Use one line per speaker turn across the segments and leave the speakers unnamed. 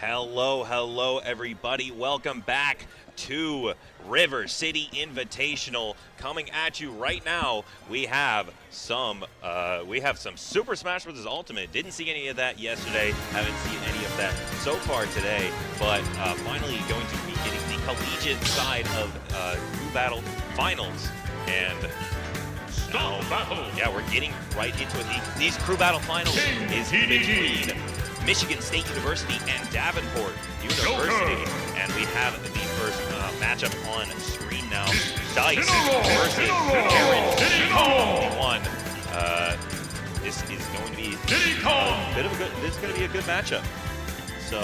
Hello, everybody. Welcome back to River City Invitational. Coming at you right now, we have some Super Smash Bros. Ultimate. Didn't see any of that yesterday. Haven't seen any of that so far today. But finally, going to be getting the collegiate side of Crew Battle Finals. And yeah, we're getting right into it. These Crew Battle Finals is between Michigan State University and Davenport University. And we have the first matchup on screen now. Dice versus Aaron B21. This is going to be this is going to be a good matchup. So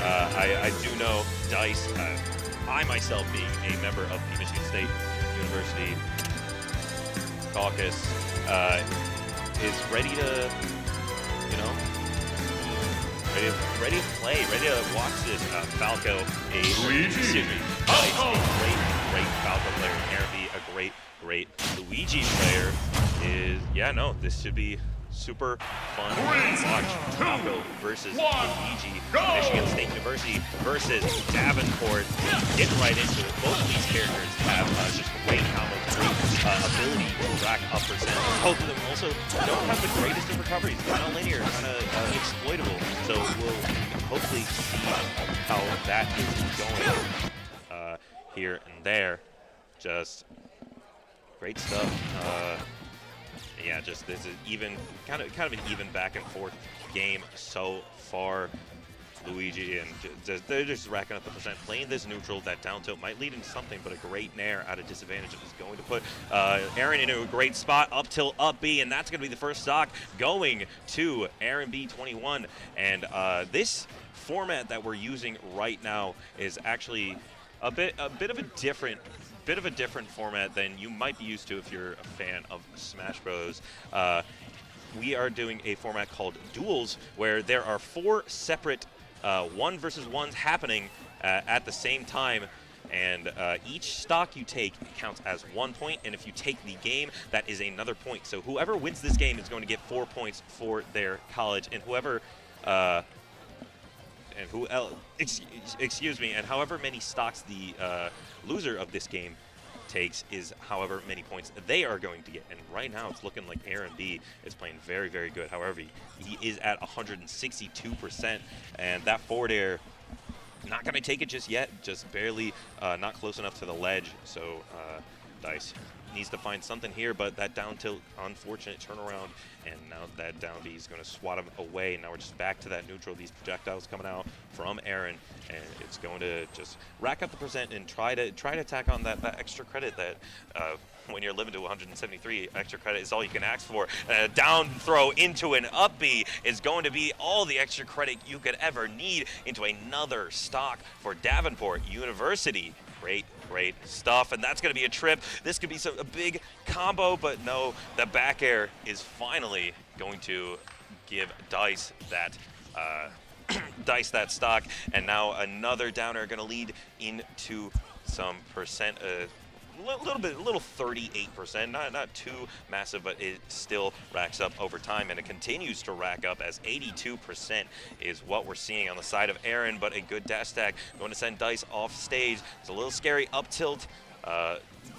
I do know Dice, I myself being a member of the Michigan State University caucus, is ready to, ready to play, ready to watch this Falco, Dice, a great Falco player, and Aaron B, a great Luigi player, this should be super fun to watch. Falco versus Luigi, Michigan State University versus Davenport. Getting right into it. Both of these characters have just great combos, great ability to rack up percent. Both of them also don't have the greatest of recoveries. Kind of linear, kind of exploitable. So we'll hopefully see how that is going here and there. Just great stuff. Yeah, just this is even kind of an even back and forth game so far. Luigi and they're just racking up the percent, playing this neutral. That down tilt might lead into something, but a great nair out of disadvantage is going to put Aaron into a great spot. Up tilt, up B, and that's going to be the first stock going to Aaron B21. And this format that we're using right now is actually a bit of a different format than you might be used to if you're a fan of Smash Bros. We are doing a format called Duels, where there are 4 separate 1 versus 1s happening at the same time, and each stock you take counts as 1 point, and if you take the game, that is another point. So whoever wins this game is going to get 4 points for their college, and and however many stocks the loser of this game takes is however many points they are going to get. And right now it's looking like Aaron B is playing very, very good. However, he is at 162%, and that forward air, not going to take it just yet, just barely not close enough to the ledge. So Dice needs to find something here, but that down tilt, unfortunate turnaround, and now that down B is going to swat him away. Now we're just back to that neutral. These projectiles coming out from Aaron, and it's going to just rack up the percent and try to tack on that extra credit that when you're limited to 173, extra credit is all you can ask for. Down throw into an up B is going to be all the extra credit you could ever need into another stock for Davenport University. Great stuff, and that's going to be a trip. This could be a big combo, but no, the back air is finally going to give Dice that that stock, and now another downer going to lead into some percent. A little 38%, not too massive, but it still racks up over time, and it continues to rack up as 82% is what we're seeing on the side of Aaron, but a good dash stack going to send Dice off stage. It's a little scary up tilt.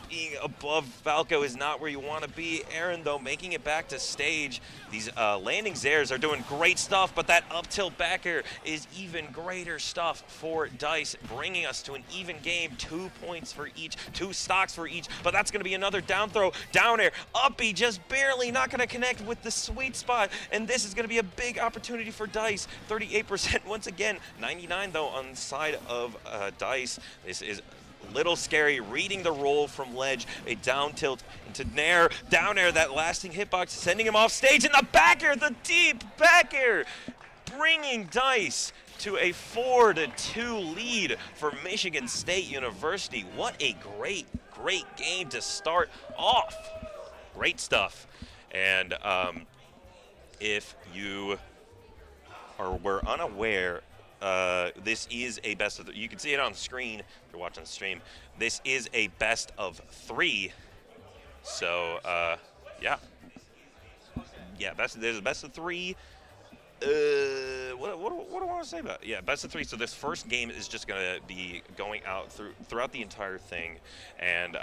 Being above Falco is not where you want to be. Aaron, though, making it back to stage. These landing Zairs are doing great stuff, but that up tilt back air is even greater stuff for Dice, bringing us to an even game. 2 points for each, 2 stocks for each, but that's going to be another down throw, down air, up B, just barely not going to connect with the sweet spot, and this is going to be a big opportunity for Dice. 38% once again, 99 though on the side of Dice. This is little scary, reading the roll from ledge, a down tilt into nair, down air, that lasting hitbox, sending him off stage, and the back air, the deep back air, bringing Dice to a 4-2 lead for Michigan State University. What a great game to start off. Great stuff. And if you were unaware, this is a best of you can see it on the screen if you're watching the stream. This is a best of 3. So yeah, there's a best of 3 What do I want to say about it? Yeah, best of three. So this first game is just going to be going out throughout the entire thing, and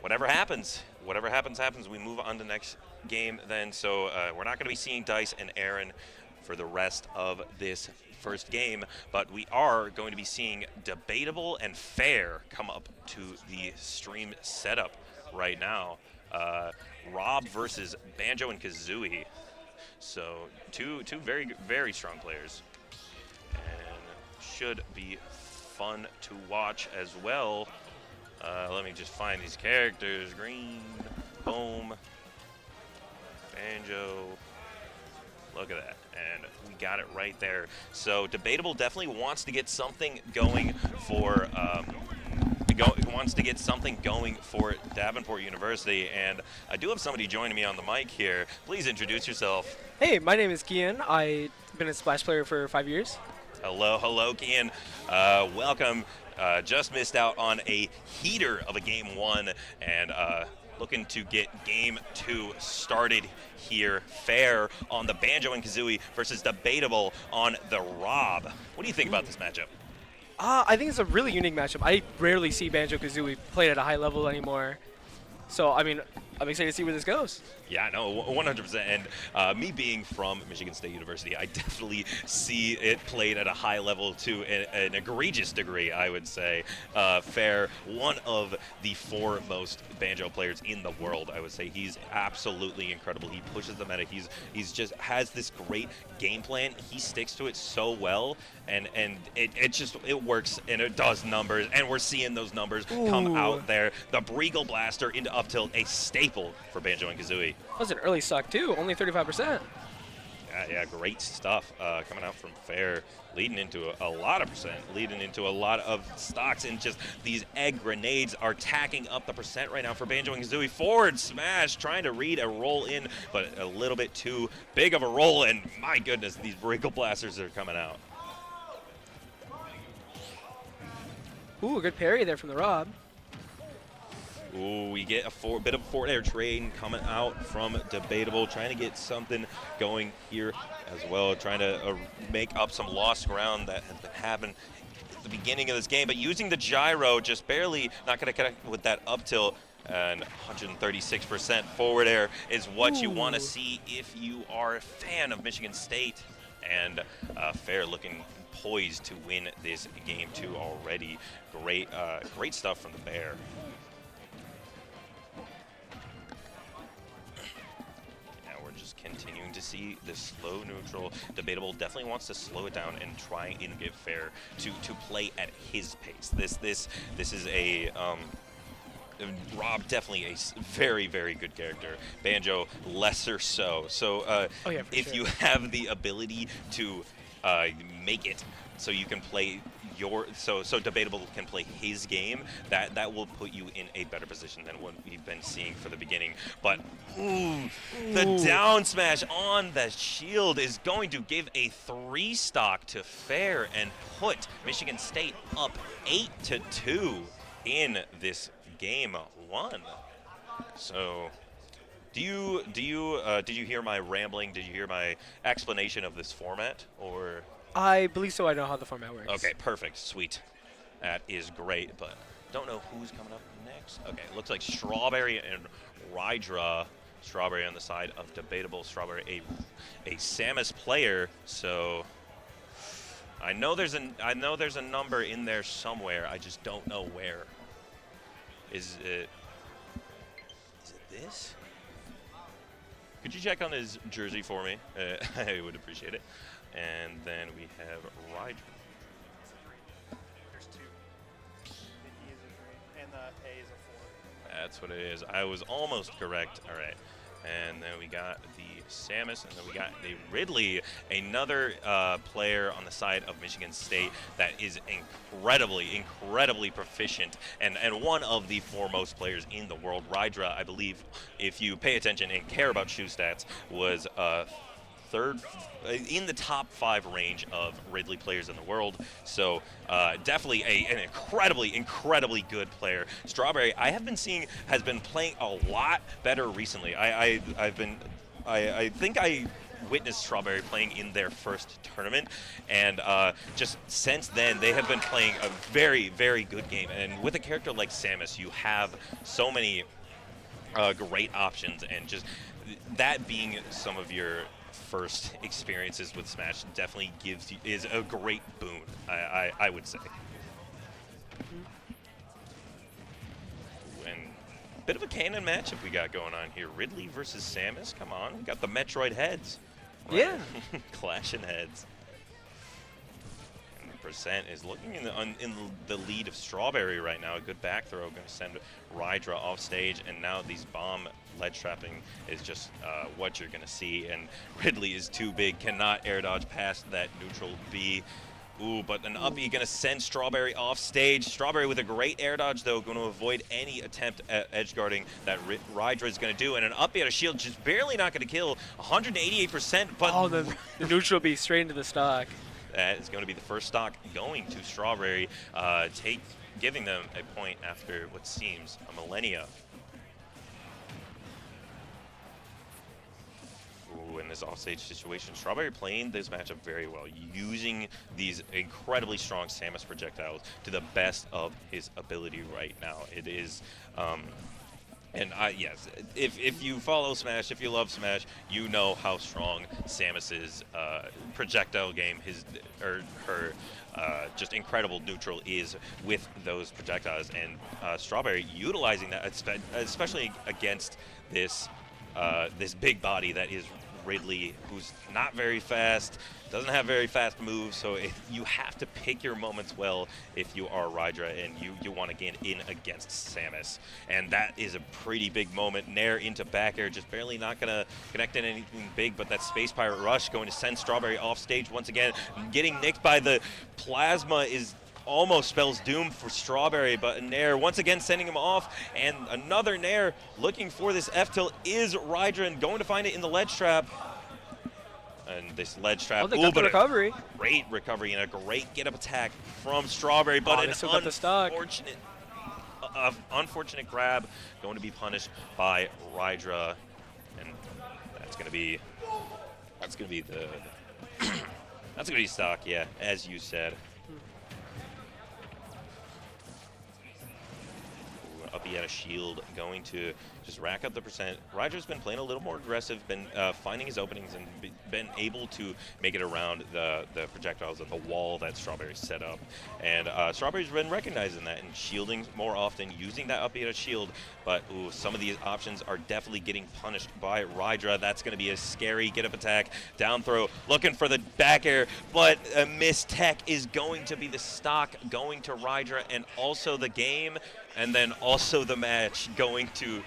whatever happens. We move on to the next game then. So we're not going to be seeing Dice and Aaron for the rest of this first game, but we are going to be seeing Debatable and Fair come up to the stream setup right now. Rob versus Banjo and Kazooie. So two very strong players, and should be fun to watch as well. Let me just find these characters. Green, boom, Banjo. Look at that, and we got it right there. So Debatable definitely wants to get something going for. Wants to get something going for Davenport University, and I do have somebody joining me on the mic here. Please introduce yourself.
Hey, my name is Kian. I've been a Splash player for 5 years.
Hello, Kian. Welcome. Just missed out on a heater of a game one, and looking to get game two started here. Fair on the Banjo and Kazooie versus Debatable on the Rob. What do you think about this matchup?
I think it's a really unique matchup. I rarely see Banjo-Kazooie played at a high level anymore. So, I mean, I'm excited to see where this goes.
Yeah, no, 100%. And me being from Michigan State University, I definitely see it played at a high level to an egregious degree, I would say. Fair, one of the foremost banjo players in the world, I would say. He's absolutely incredible. He pushes the meta. He's just has this great game plan. He sticks to it so well, and it works, and it does numbers, and we're seeing those numbers come out there. The Breagle Blaster into up tilt, a staple for Banjo and Kazooie.
That was an early suck, too. Only 35%.
Yeah, great stuff coming out from Fair, leading into a lot of percent, leading into a lot of stocks, and just these egg grenades are tacking up the percent right now for Banjo and Kazooie. Forward smash, trying to read a roll in, but a little bit too big of a roll, and my goodness, these Breagle Blasters are coming out.
Ooh, a good parry there from the Rob.
Ooh, we get a bit of a forward air train coming out from Debatable, trying to get something going here as well, trying to make up some lost ground that has been happening at the beginning of this game, but using the gyro, just barely not going to connect with that up tilt, and 136% forward air is what you want to see if you are a fan of Michigan State, and Fair looking poised to win this game two already. Great stuff from the Bear. Continuing to see this slow neutral. Debatable definitely wants to slow it down and try and get Fair to play at his pace. This is a Rob, definitely a very good character. Banjo, lesser so. So if you have the ability to make it so you can play so Debatable can play his game, that will put you in a better position than what we've been seeing for the beginning. But the down smash on the shield is going to give a 3-stock to Fair and put Michigan State up 8-2 in this game one. So did you hear my rambling? Did you hear my explanation of this format, or?
I believe so. I know how the format works.
Okay, perfect. Sweet. That is great, but don't know who's coming up next. Okay, looks like Strawberry and Rydra. Strawberry on the side of Debatable. Strawberry, a Samus player, so I know there's a number in there somewhere. I just don't know where. Is it this? Could you check on his jersey for me? I would appreciate it. And then we have Rydra.
There's 2. The E is a 3, and the A is a 4.
That's what it is. I was almost correct. All right. And then we got the Samus, and then we got the Ridley, another player on the side of Michigan State that is incredibly proficient, and one of the foremost players in the world. Rydra, I believe, if you pay attention and care about shoe stats, was third in the top 5 range of Ridley players in the world. So definitely an incredibly good player. Strawberry, I have been seeing, has been playing a lot better recently. I think I witnessed Strawberry playing in their first tournament, and just since then they have been playing a very, very good game. And with a character like Samus, you have so many great options, and just that being some of your first experiences with Smash definitely is a great boon, I would say. And a bit of a canon matchup we got going on here. Ridley versus Samus. Come on, we got the Metroid heads. Right?
Yeah.
Clashing heads. And Percent is looking in the lead of Strawberry right now. A good back throw, going to send Rydra off stage, and now these bomb ledge trapping is just what you're going to see. And Ridley is too big, cannot air dodge past that neutral B. Ooh, but an up B going to send Strawberry off stage. Strawberry with a great air dodge, though, going to avoid any attempt at edge guarding that Rydra is going to do. And an up B out of shield, just barely not going to kill. 188%, but...
Oh, the neutral B straight into the stock.
That is going to be the first stock going to Strawberry, giving them a point after what seems a millennia. Ooh, in this offstage situation, Strawberry playing this matchup very well, using these incredibly strong Samus projectiles to the best of his ability right now. It is, and yes, if you follow Smash, if you love Smash, you know how strong Samus's projectile game, her just incredible neutral is with those projectiles, and Strawberry utilizing that, especially against this this big body that is Ridley, who's not very fast, doesn't have very fast moves, so you have to pick your moments well if you are Rydra and you want to get in against Samus. And that is a pretty big moment. Nair into back air, just barely not going to connect in anything big, but that Space Pirate Rush going to send Strawberry off stage once again. Getting nicked by the Plasma is almost spells doom for Strawberry, but Nair once again sending him off, and another Nair looking for this F-tilt is Rydra and going to find it in the ledge trap. And this ledge trap,
oh, they got the recovery.
Great recovery and a great get-up attack from Strawberry, but an unfortunate grab going to be punished by Rydra, and that's going to be the that's going to be stock, yeah, as you said. Up he had a shield, going to just rack up the percent. Rydra's been playing a little more aggressive, been finding his openings, and been able to make it around the projectiles of the wall that Strawberry set up. And Strawberry's been recognizing that and shielding more often, using that up B at a shield. But ooh, some of these options are definitely getting punished by Rydra. That's going to be a scary get-up attack. Down throw, looking for the back air, but a missed tech is going to be the stock going to Rydra, and also the game. And then also the match going to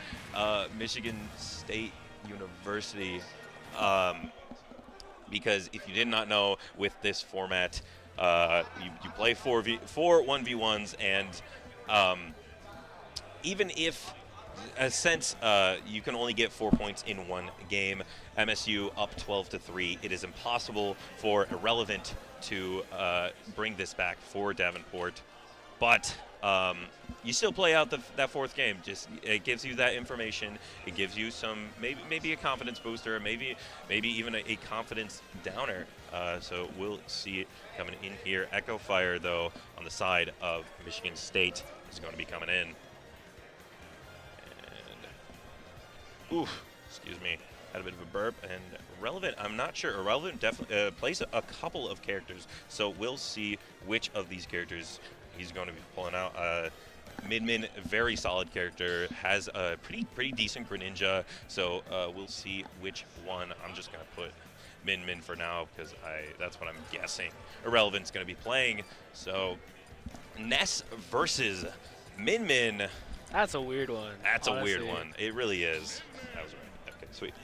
Michigan State University. Because if you did not know, with this format, you play 4 1v1s, and even if, since you can only get 4 points in one game, MSU up 12-3, it is impossible for Irrelevant to bring this back for Davenport. But you still play out that fourth game. Just it gives you that information. It gives you some maybe a confidence booster, maybe even a confidence downer. So we'll see it coming in here. Echo Fire, though, on the side of Michigan State is going to be coming in. And oof, excuse me, had a bit of a burp. And Irrelevant, I'm not sure. Irrelevant definitely plays a couple of characters, so we'll see which of these characters he's going to be pulling out. Min, very solid character, has a pretty decent Greninja, so we'll see which one. I'm just going to put Min for now because that's what I'm guessing Irrelevant's going to be playing. So Ness versus Min.
That's a weird one.
That's
honestly.
a weird one. It really is. That was right. Okay, sweet.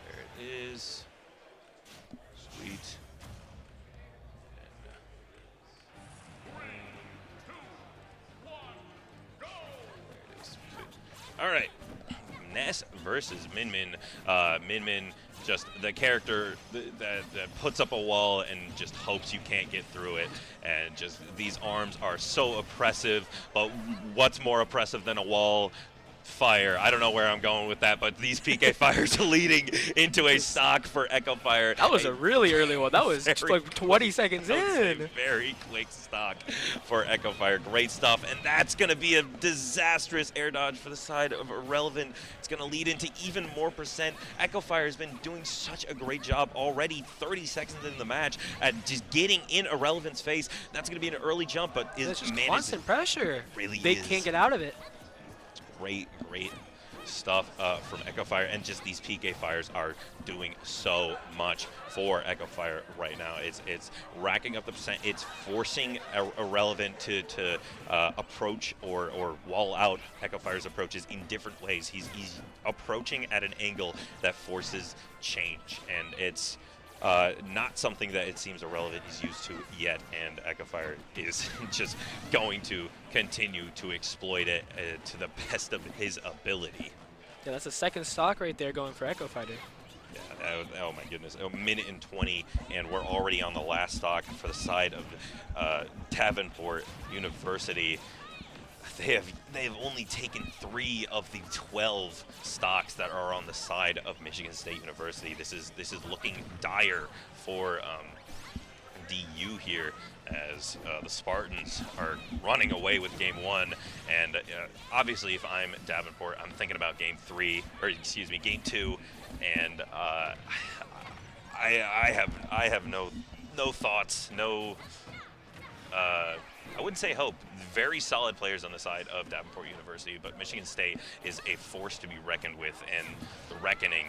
There it is. Sweet. All right, Ness versus Min. Min, just the character that puts up a wall and just hopes you can't get through it. And just these arms are so oppressive, but what's more oppressive than a wall? Fire. I don't know where I'm going with that, but these PK Fires are leading into a stock for Echo Fire.
That was a really early one. That was just like 20 seconds
That was a
in.
very quick stock for Echo Fire. Great stuff, and that's going to be a disastrous air dodge for the side of Irrelevant. It's going to lead into even more percent. Echo Fire has been doing such a great job already, 30 seconds in the match, at just getting in Irrelevant's face. That's going to be an early jump, but
It's just
manages
constant pressure.
really
They
is.
can't get out of it.
Great stuff from Echo Fire, and just these PK Fires are doing so much for Echo Fire right now. It's racking up the percent. It's forcing Irrelevant to approach or wall out Echo Fire's approaches in different ways. He's approaching at an angle that forces change, and it's not something that it seems Irrelevant is used to yet, and Echo Fire is just going to continue to exploit it to the best of his ability.
Yeah, that's the second stock right there going for Echo Fighter.
Yeah, oh my goodness, a minute and 20, and we're already on the last stock for the side of Davenport University. They've only taken 3 of the 12 stocks that are on the side of Michigan State University. This is looking dire for DU here, as the Spartans are running away with game 1. And obviously, if I'm Davenport, I'm thinking about game 2, and I have no thoughts, no. I wouldn't say hope. Very solid players on the side of Davenport University, but Michigan State is a force to be reckoned with, and the reckoning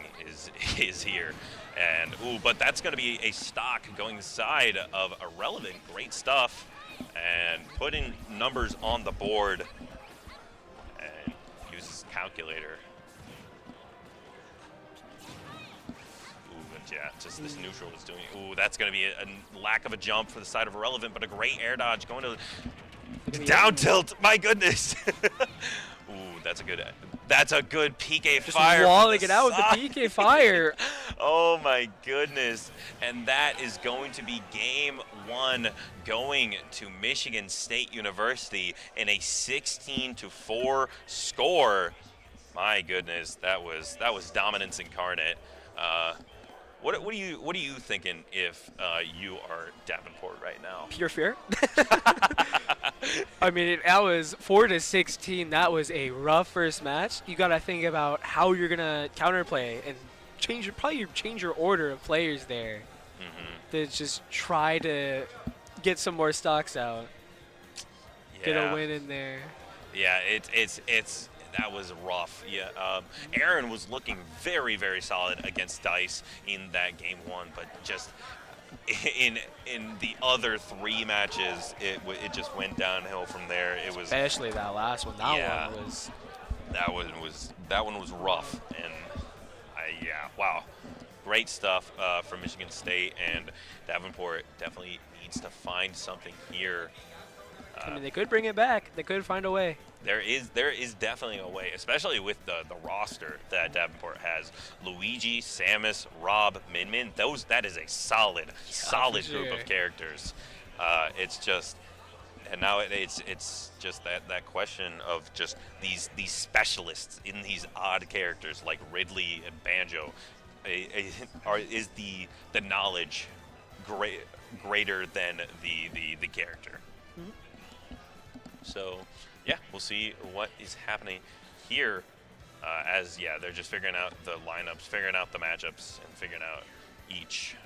is here. And but that's going to be a stock going the side of Irrelevant. Great stuff, and putting numbers on the board, and uses calculator. Yeah, just this neutral is doing. That's going to be a lack of a jump for the side of Irrelevant, but a great air dodge going to down tilt. My goodness. That's a good PK
Just
Fire.
walling it out with the PK Fire.
Oh my goodness. And that is going to be game 1 going to Michigan State University in a 16-4 score. My goodness, that was dominance incarnate. What are you thinking if you are Davenport right now?
Pure fear. I mean, that was 4-16. That was a rough first match. You got to think about how you're gonna counterplay and change your order of players there. To just try to get some more stocks out.
Yeah.
Get a win in there.
Yeah, it's that was rough. Yeah, Aaron was looking very, very solid against Dice in that game 1, but just in the other 3 matches, it just went downhill from there. It was
especially that last one. That
one was rough, and wow, great stuff from Michigan State, and Davenport definitely needs to find something here.
I mean, they could bring it back. They could find a way.
There is definitely a way, especially with the roster that Davenport has. Luigi, Samus, Rob, Min. That is a solid group of characters. It's just, and now it's just that question of just these specialists in these odd characters like Ridley and Banjo. Is the knowledge greater than the character?
Mm-hmm.
So, yeah, we'll see what is happening here they're just figuring out the lineups, figuring out the matchups, and figuring out each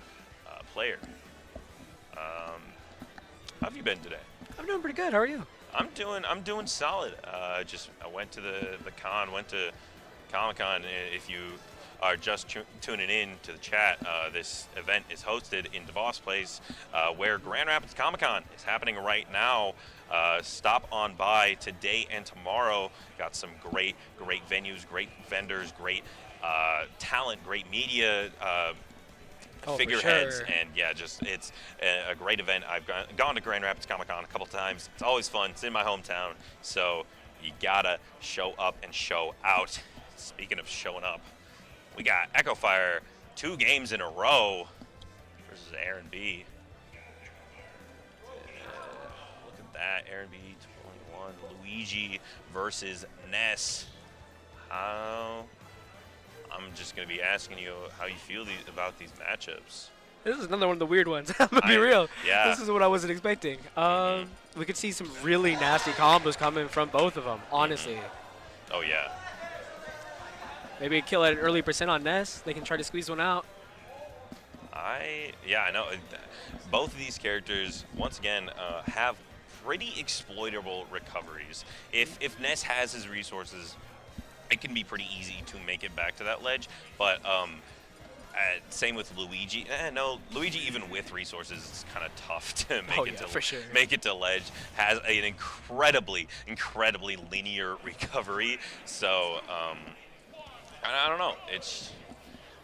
player. How have you been today?
I'm doing pretty good. How are you?
I'm doing solid. I went to the con, went to Comic-Con. If you are just tuning in to the chat, this event is hosted in DeVos Place, where Grand Rapids Comic-Con is happening right now. Stop on by today and tomorrow. Got some great venues, great vendors, great talent, great media, figureheads,
sure.
and it's a great event. I've gone to Grand Rapids Comic-Con a couple times. It's always fun. It's in my hometown, so you gotta show up and show out. Speaking of showing up, we got Echo Fire 2 games in a row versus Aaron B. Look at that, Aaron B 21, Luigi versus Ness. I'm just going to be asking you how you feel about these matchups.
This is another one of the weird ones. I'm gonna be real.
Yeah.
This is what I wasn't expecting. We could see some really nasty combos coming from both of them. Honestly,
Oh, yeah.
maybe a kill at an early percent on Ness. They can try to squeeze one out.
I know. Both of these characters, once again, have pretty exploitable recoveries. If Ness has his resources, it can be pretty easy to make it back to that ledge. But same with Luigi. No, Luigi even with resources is kind of tough to make it to ledge. Has an incredibly linear recovery. So I don't know. It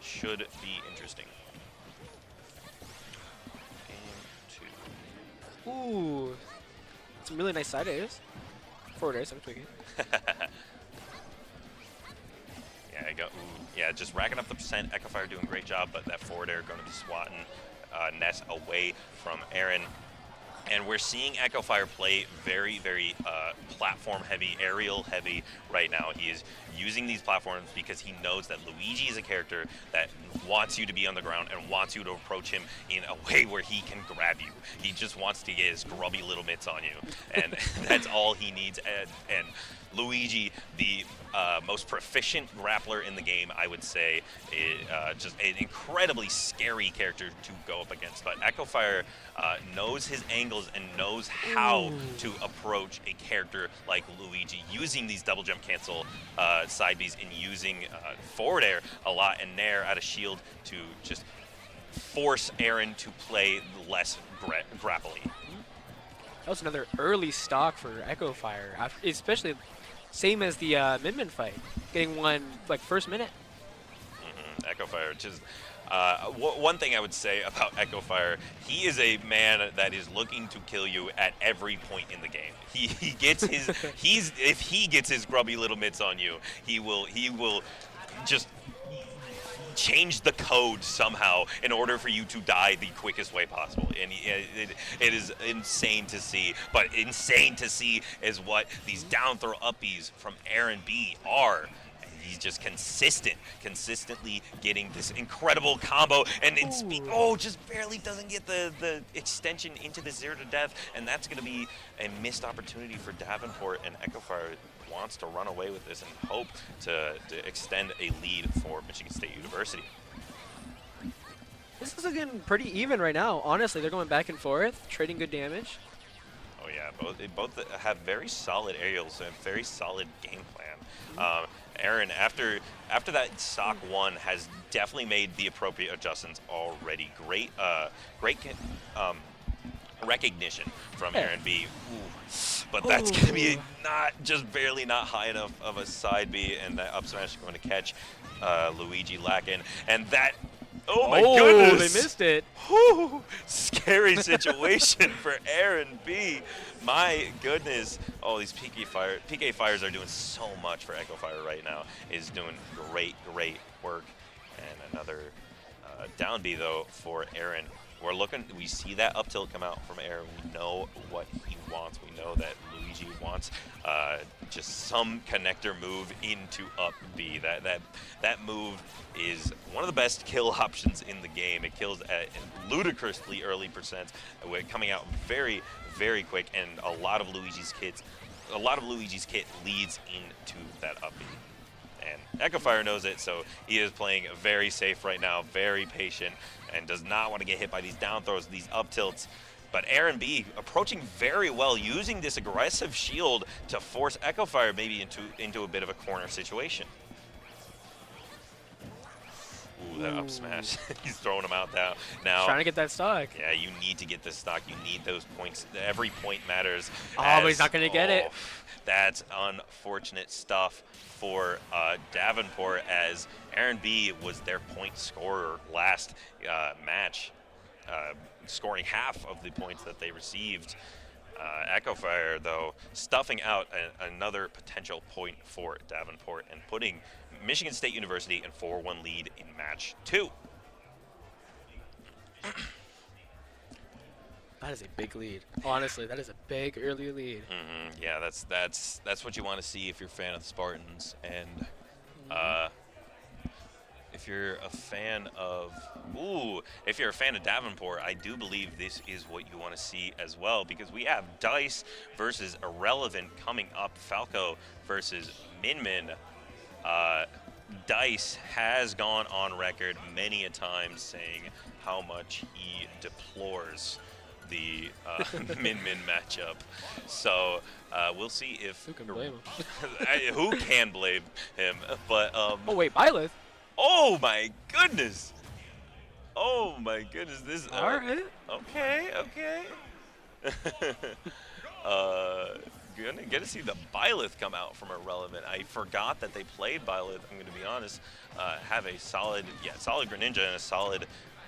should be interesting.
Ooh, some really nice side airs. Forward airs, I'm tweaking.
Yeah, I go. Ooh, yeah, just racking up the percent. Echofire doing a great job, but that forward air going to be swatting Ness away from Aaron. And we're seeing Echofire play very platform heavy, aerial heavy right now. He is using these platforms because he knows that Luigi is a character that wants you to be on the ground and wants you to approach him in a way where he can grab you. He just wants to get his grubby little mitts on you. And that's all he needs. And Luigi, the most proficient grappler in the game, I would say, is just an incredibly scary character to go up against. But Echofire knows his angles and knows how to approach a character like Luigi, using these double jump cancel side Bs and using forward air a lot and nair out of shield to just force Aaron to play less grapply.
That was another early stock for Echofire, especially same as the Min fight, getting one like first minute.
Echofire, just one thing I would say about Echofire, he is a man that is looking to kill you at every point in the game. He gets his if he gets his grubby little mitts on you, he will just change the code somehow in order for you to die the quickest way possible. And it is insane to see, but insane to see is what these down throw uppies from Aaron B are. He's just consistently getting this incredible combo, and just barely doesn't get the extension into the 0 to death, and that's going to be a missed opportunity for Davenport. And Echofire wants to run away with this and hope to extend a lead for Michigan State University.
This is looking pretty even right now. Honestly, they're going back and forth, trading good damage.
Oh yeah, both have very solid aerials and very solid game plan. Aaron, after that stock 1, has definitely made the appropriate adjustments already. Great recognition from Aaron B. But that's going to be barely not high enough of a side B, and that up smash is going to catch Luigi lacking. And that, oh my goodness!
They missed it.
Whew, scary situation for Aaron B. My goodness. Oh, these PK Fires are doing so much for Echofire right now. Is doing great work. And another down B, though, for Aaron. We see that up tilt come out from Aaron. We know what he wants. We know that Luigi wants just some connector move into up B. That move is one of the best kill options in the game. It kills at ludicrously early percents, coming out very quick, and a lot of Luigi's kit leads into that up B. And Echofire knows it, so he is playing very safe right now, very patient, and does not want to get hit by these down throws, these up tilts. But Aaron B approaching very well, using this aggressive shield to force Echofire maybe into a bit of a corner situation. Ooh, that up smash. He's throwing him out now.
Trying to get that stock.
Yeah, you need to get this stock. You need those points. Every point matters.
But he's not going to get it.
That's unfortunate stuff for Davenport, as Aaron B was their point scorer last match, scoring half of the points that they received. Echofire, though, stuffing out another potential point for Davenport and putting Michigan State University in 4-1 lead in match 2.
That is a big lead. Honestly, that is a big early lead.
Yeah, that's what you want to see if you're a fan of the Spartans. And If you're a fan of, if you're a fan of Davenport, I do believe this is what you want to see as well, because we have Dice versus Irrelevant coming up. Falco versus Min Min. Dice has gone on record many a time saying how much he deplores the Min Min matchup. So we'll see if
Who can blame him?
who can blame him. But
Oh wait, Byleth.
oh my goodness! Oh my goodness! This.
All right.
Okay. Gonna see the Byleth come out from Irrelevant. I forgot that they played Byleth. I'm gonna be honest. Have a solid Greninja and a solid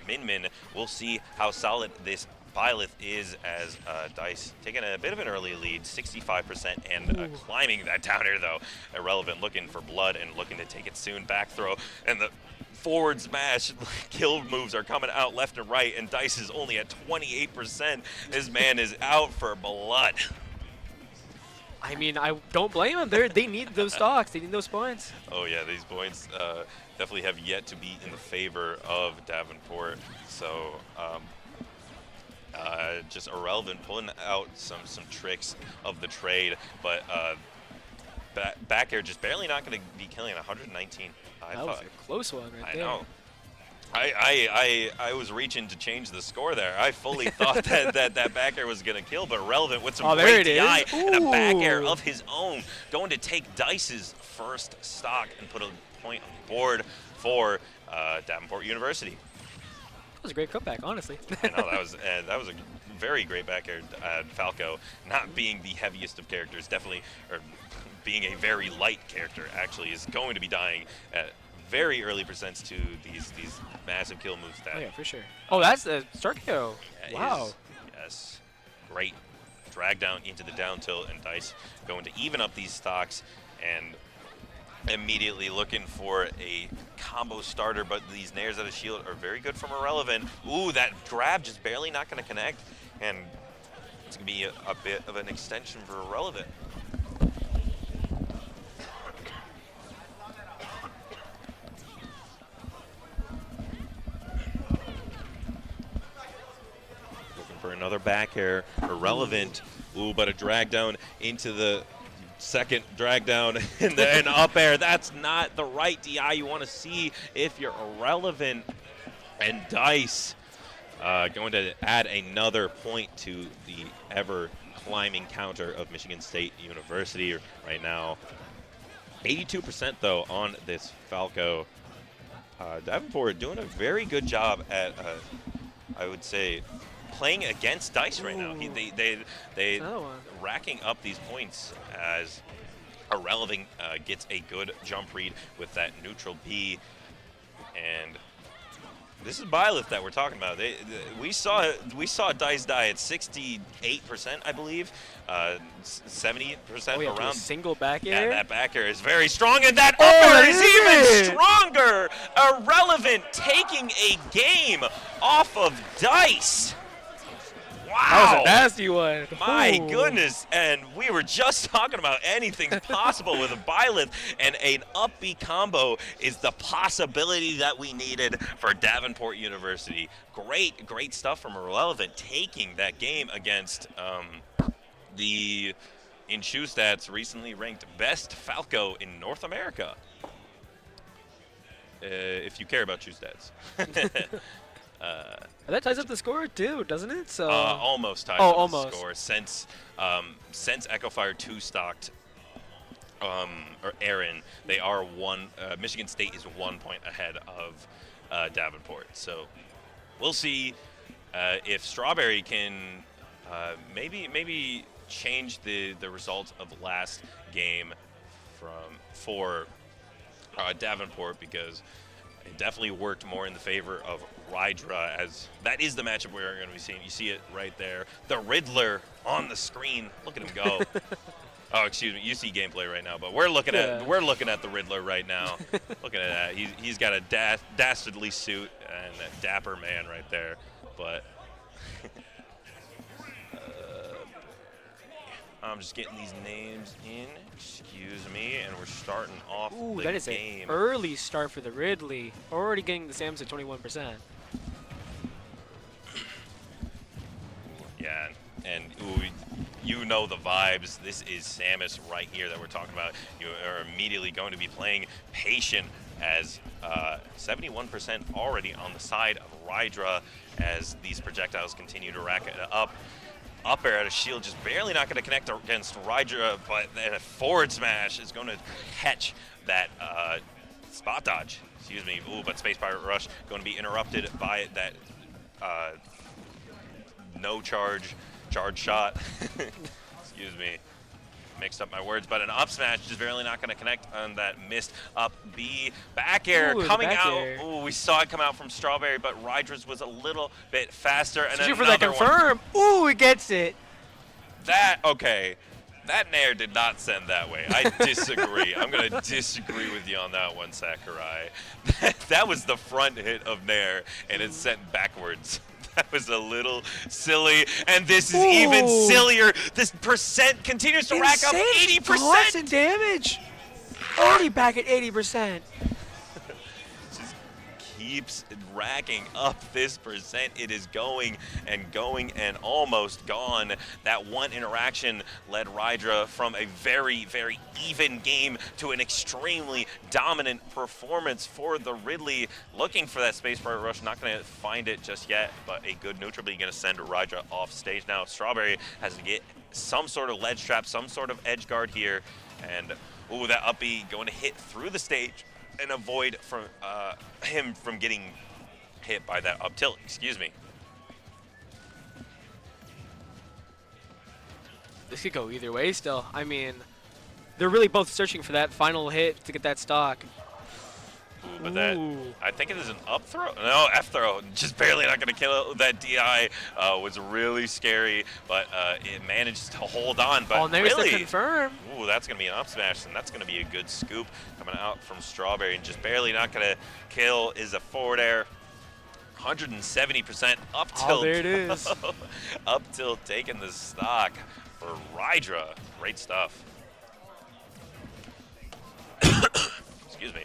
Min Min. We'll see how solid this Byleth is as Dice taking a bit of an early lead, 65%, and climbing that down air though. Irrelevant looking for blood and looking to take it soon. Back throw and the forward smash kill moves are coming out left and right, and Dice is only at 28%. This man is out for blood.
I mean, I don't blame them. They need those stocks. They need those points.
Oh yeah, these points definitely have yet to be in the favor of Davenport. So just Irrelevant pulling out some tricks of the trade, but back air just barely not going to be killing 119.
That was a close one right there.
I know. I was reaching to change the score there. I fully thought that back air was going to kill, but Irrelevant with some great DI and a back air of his own, going to take Dice's first stock and put a point on the board for Davenport University.
That was a great comeback, honestly.
I know, that was a very great back air. Falco, not being the heaviest of characters, definitely, or being a very light character, actually, is going to be dying at very early percents to these massive kill moves. That,
oh yeah, for sure. Oh, that's the Starkio. Wow.
Yes. Great. Drag down into the down tilt, and Dice going to even up these stocks and immediately looking for a combo starter, but these nairs out of shield are very good from Irrelevant. Ooh, that grab just barely not going to connect, and it's going to be a bit of an extension for Irrelevant. For another back air, Irrelevant. Ooh, but a drag down into the second drag down and then up air. That's not the right DI you want to see if you're Irrelevant. And Dice going to add another point to the ever climbing counter of Michigan State University right now. 82% though on this Falco. Davenport doing a very good job at, I would say, playing against Dice right now. They racking up these points as Irrelevant gets a good jump read with that neutral B, and this is Byleth that we're talking about. We saw Dice die at 68%, I believe, 70% around.
Single back air.
Yeah, that back air is very strong, and that up air is even stronger. Irrelevant taking a game off of Dice. Wow.
That was a nasty one.
My goodness. And we were just talking about anything's possible with a Byleth, and an up B combo is the possibility that we needed for Davenport University. Great stuff from Irrelevant, taking that game against the, in Shoe Stats, recently ranked best Falco in North America. If you care about Shoe Stats.
That ties up the score too, doesn't it? So
almost ties up the score since Echo Fire 2 stocked or Aaron. They are Michigan State is 1 point ahead of Davenport. So we'll see if Strawberry can maybe change the result of last game for Davenport, because it definitely worked more in the favor of Rydra, as that is the matchup we're going to be seeing. You see it right there. The Riddler on the screen. Look at him go. Oh, excuse me. You see gameplay right now, but we're looking at the Riddler right now. Looking at that. He's got a dastardly suit and a dapper man right there. But I'm just getting these names in. Excuse me, and we're starting off
Ooh,
the
that is
game.
an early start for the Ridley. Already getting the Samus at 21%.
Yeah, and ooh, you know the vibes. This is Samus right here that we're talking about. You are immediately going to be playing patient as 71% already on the side of Rydra as these projectiles continue to rack it up. Up air out of shield, just barely not going to connect against Rydra, but then a forward smash is going to catch that spot dodge. Excuse me. Ooh, but Space Pirate Rush going to be interrupted by that no charge shot. Excuse me. Mixed up my words, but an up smash just barely not going to connect on that missed up B. Back air
Ooh,
coming
back
out.
air.
Ooh, we saw it come out from Strawberry, but Rydra's was a little bit faster. And
Searching for that
another one.
confirm. Ooh, it gets it.
Okay. That Nair did not send that way. I disagree. I'm going to disagree with you on that one, Sakurai. That was the front hit of Nair, and it's sent backwards. That was a little silly, and this is even
Ooh.
sillier. This percent continues to rack up
Insane
80%.
cost and damage. Already back at 80%.
Just keeps racking up this percent. It is going and almost gone. That one interaction led Rydra from a very, very even game to an extremely dominant performance for the Ridley. Looking for that Space Pirate Rush, not going to find it just yet, but a good neutral B going to send Rydra off stage now. Strawberry has to get some sort of ledge trap, some sort of edge guard here, and ooh, that up B going to hit through the stage and avoid from him from getting hit by that up tilt, excuse me.
This could go either way still. I mean, they're really both searching for that final hit to get that stock.
Ooh, but that,
Ooh.
I think it is an up throw. No, F throw. Just barely not going to kill it. That DI was really scary, but it managed to hold on. But
Oh, and there's
really,
the confirm.
ooh, that's going to be an up smash, and that's going to be a good scoop coming out from Strawberry. And just barely not going to kill is a forward air. 170% up tilt.
Oh, there it is.
Up tilt taking the stock for Rydra. Great stuff. Excuse me.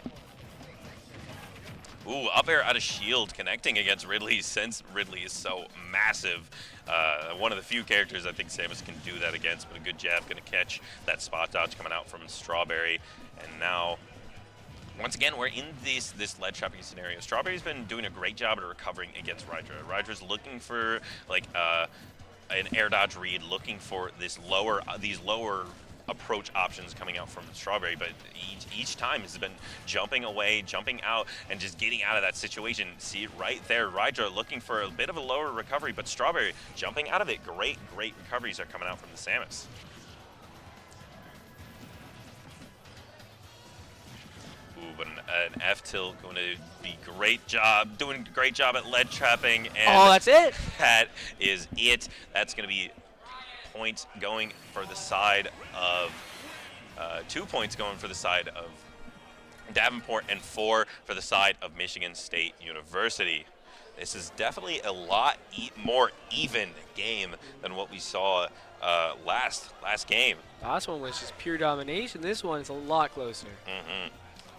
Ooh, up air out of shield connecting against Ridley since Ridley is so massive. One of the few characters I think Samus can do that against, but a good jab going to catch that spot dodge coming out from Strawberry. And now, once again, we're in this ledge trapping scenario. Strawberry's been doing a great job at recovering against Rydra. Rydra's looking for like an air dodge read, looking for these lower approach options coming out from Strawberry, but each time has been jumping away, jumping out, and just getting out of that situation. See it right there, Rydra looking for a bit of a lower recovery, but Strawberry jumping out of it. Great recoveries are coming out from the Samus. Ooh, but an F tilt going to be doing a great job at lead trapping, and
Oh, that's it.
that is it. That's going to be points going for the side of 2 points going for the side of Davenport and 4 for the side of Michigan State University. This is definitely a lot more even game than what we saw last game.
Last one was just pure domination. This one is a lot closer.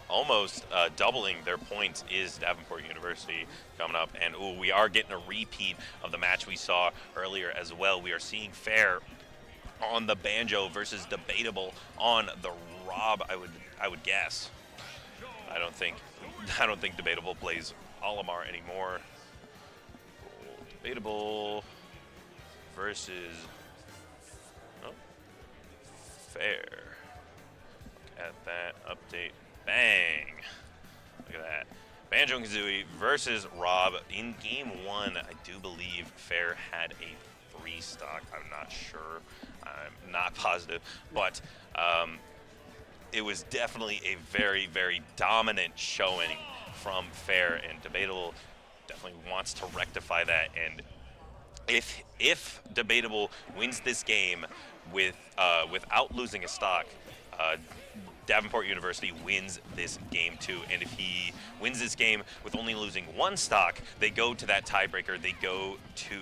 Almost doubling their points is Davenport University coming up. And ooh, we are getting a repeat of the match we saw earlier as well. We are seeing Fair on the Banjo versus Debatable on the Rob, I would guess. I don't think Debatable plays Olimar anymore. Debatable versus Fair. Look at that update. Bang! Look at that. Banjo and Kazooie versus Rob. In game 1, I do believe Fair had a 3 stock. I'm not sure. I'm not positive. But it was definitely a very, very dominant showing from Fair, and Debatable definitely wants to rectify that. And if Debatable wins this game without losing a stock, Davenport University wins this game too. And if he wins this game with only losing 1 stock, they go to that tiebreaker. They go to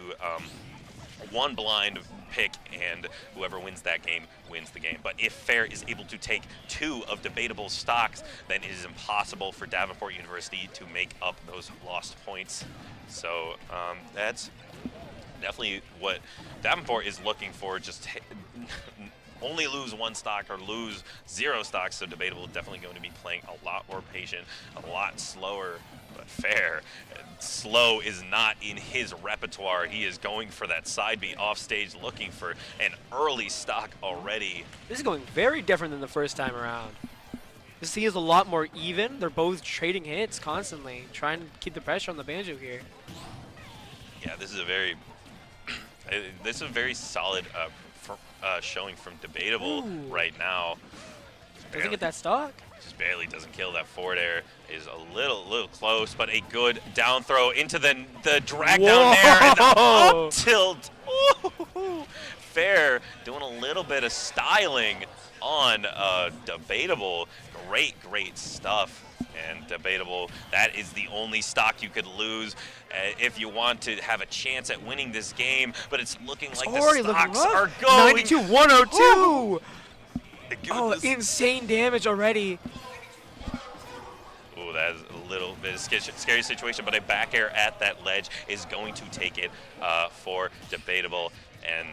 one blind pick, and whoever wins that game wins the game. But if Fair is able to take 2 of Debatable's stocks, then it is impossible for Davenport University to make up those lost points. So that's definitely what Davenport is looking for. Just only lose 1 stock or lose 0 stocks. So Debatable is definitely going to be playing a lot more patient, a lot slower. But Fair, slow is not in his repertoire. He is going for that side beat off stage, looking for an early stock already.
This is going very different than the first time around. This is a lot more even. They're both trading hits constantly, trying to keep the pressure on the Banjo here.
Yeah, this is a very solid showing from Debatable right now.
Doesn't get that stock.
Just barely doesn't kill. That forward air is a little close, but a good down throw into the drag down there and the up tilt. Ooh. Fair doing a little bit of styling on Debatable. Great stuff. And Debatable, that is the only stock you could lose if you want to have a chance at winning this game. But it's looking like the stocks are going.
92, 102.
Goodness.
Oh, insane damage already.
Ooh, that is a little bit of scary situation, but a back air at that ledge is going to take it for Debatable. And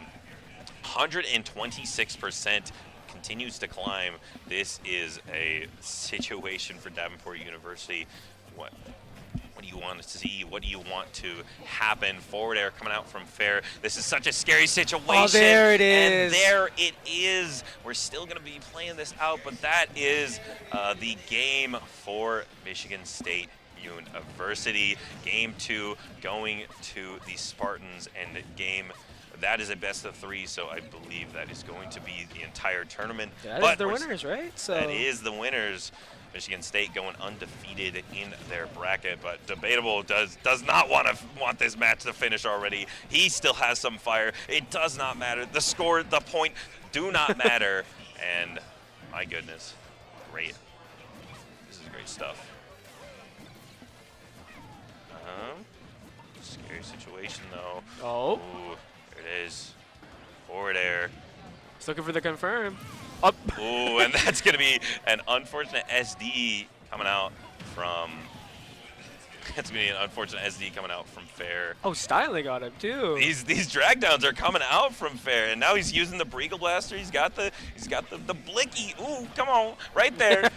126% continues to climb. This is a situation for Davenport University. What do you want to see? What do you want to happen? Forward air coming out from Fair. This is such a scary situation.
Oh, there it is.
And there it is. We're still going to be playing this out, but that is the game for Michigan State University. Game 2 going to the Spartans, and that is a best of 3, so I believe that is going to be the entire tournament.
That is the winners, right? So
that is the winners. Michigan State going undefeated in their bracket, but Debatable does not want this match to finish already. He still has some fire. It does not matter. The score, the point do not matter. And my goodness, great. This is great stuff. Scary situation though.
Oh.
Ooh, there it is. Forward air.
He's looking for the confirm. Up.
Ooh, and that's going to be an unfortunate SD coming out from. That's going to be an unfortunate SD coming out from Fair.
Oh, styling on him too.
These drag downs are coming out from Fair, and now he's using the Breagle Blaster. He's got the Blicky. Ooh, come on, right there.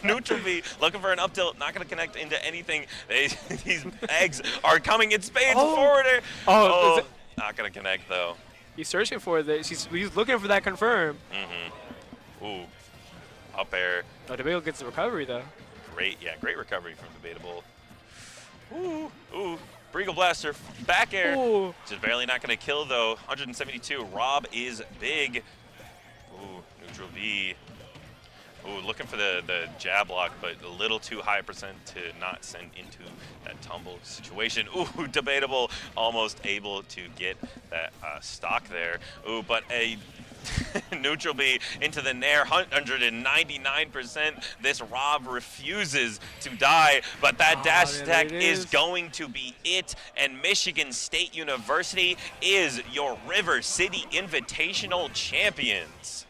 Neutral V looking for an up tilt, not going to connect into anything. These eggs are coming in spades forward.
Oh,
not going to connect though.
He's searching for this. He's looking for that confirm.
Ooh, up air.
Oh, Debatable gets the recovery though.
Great recovery from Debatable. Ooh, Breagle Blaster, back air.
Ooh.
Just barely not going to kill though. 172. Rob is big. Ooh, neutral V. Ooh, looking for the jab block, but a little too high percent to not send into that tumble situation. Ooh, Debatable almost able to get that stock there. Ooh, but a neutral B into the Nair, 199%. This Rob refuses to die, but that dash attack is going to be it. And Michigan State University is your River City Invitational champions.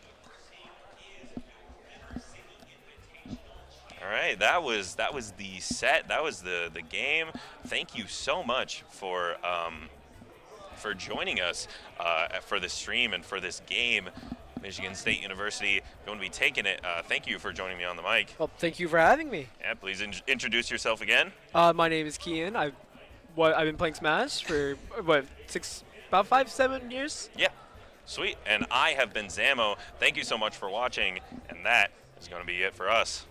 All right, that was the set. That was the game. Thank you so much for joining us for this stream and for this game. Michigan State University going to be taking it. Thank you for joining me on the mic.
Well, thank you for having me.
Yeah, please introduce yourself again.
My name is Kian. I've been playing Smash for about 5-7 years.
Yeah, sweet. And I have been Zamo. Thank you so much for watching, and that is going to be it for us.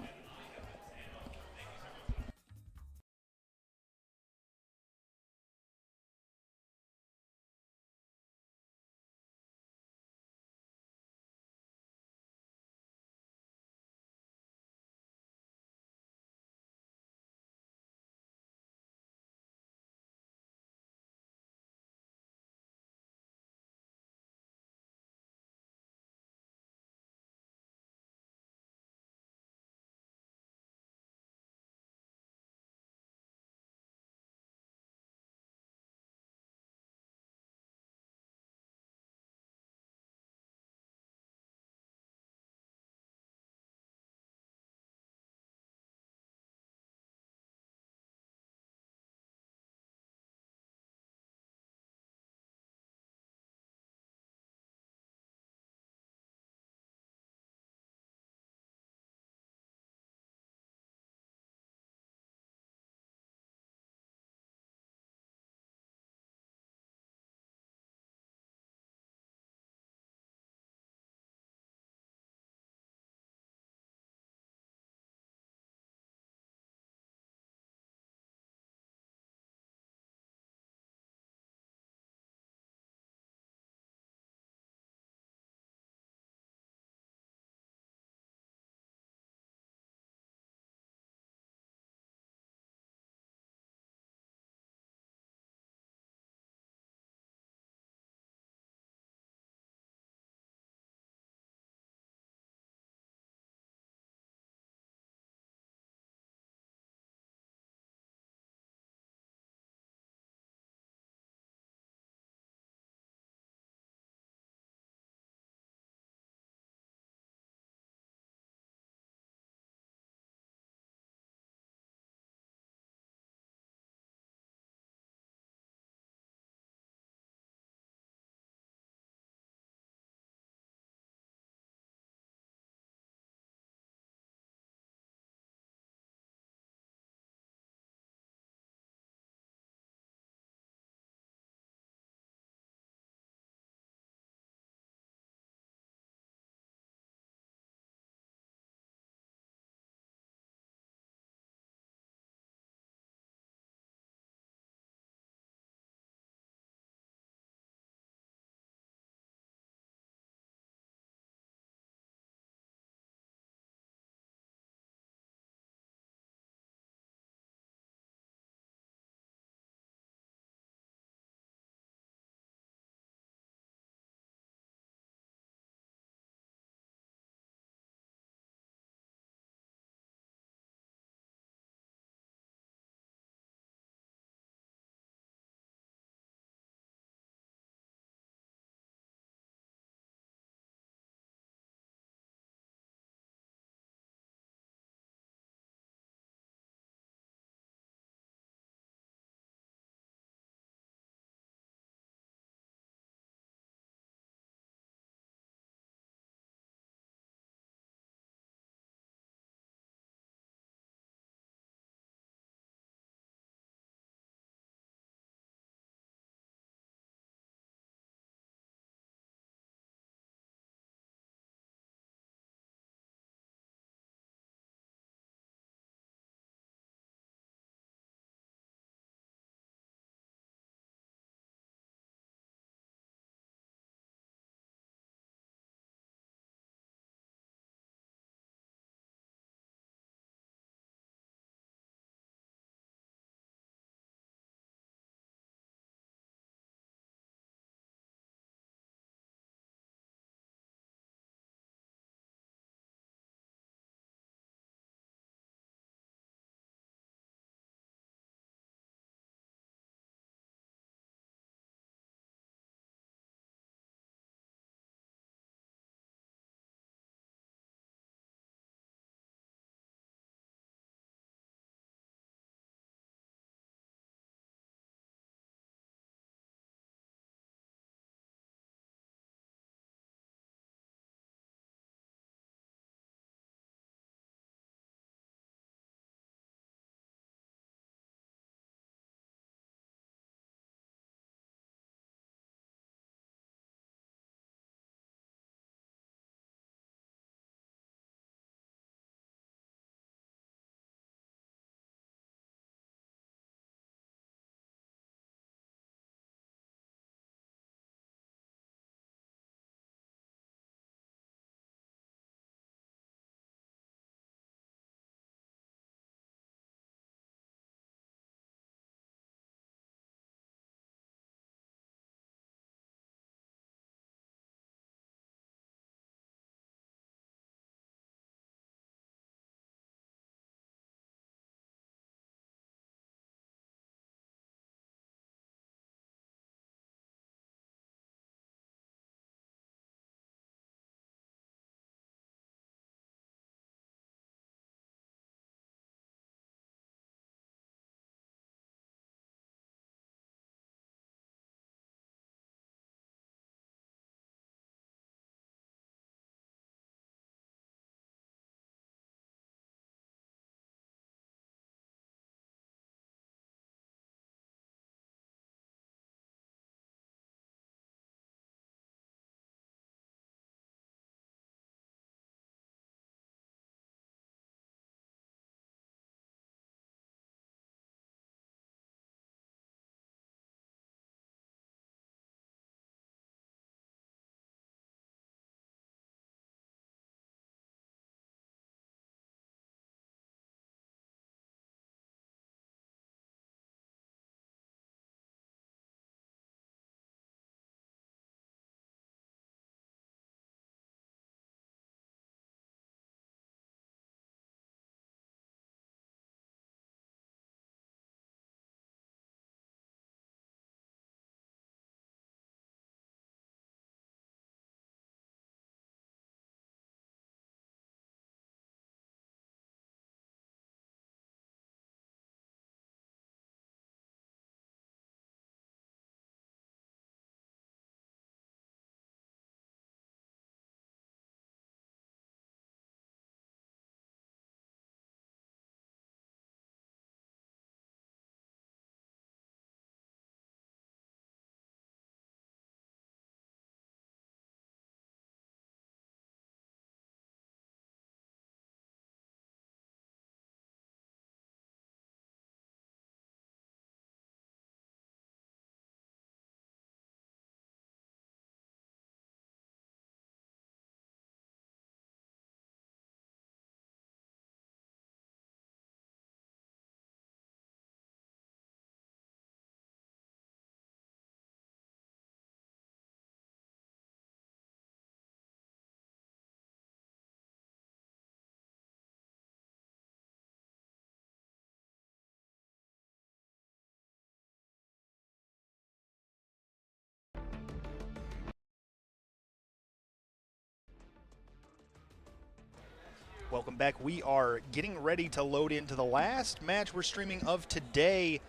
Welcome back. We are getting ready to load into the last match we're streaming of today.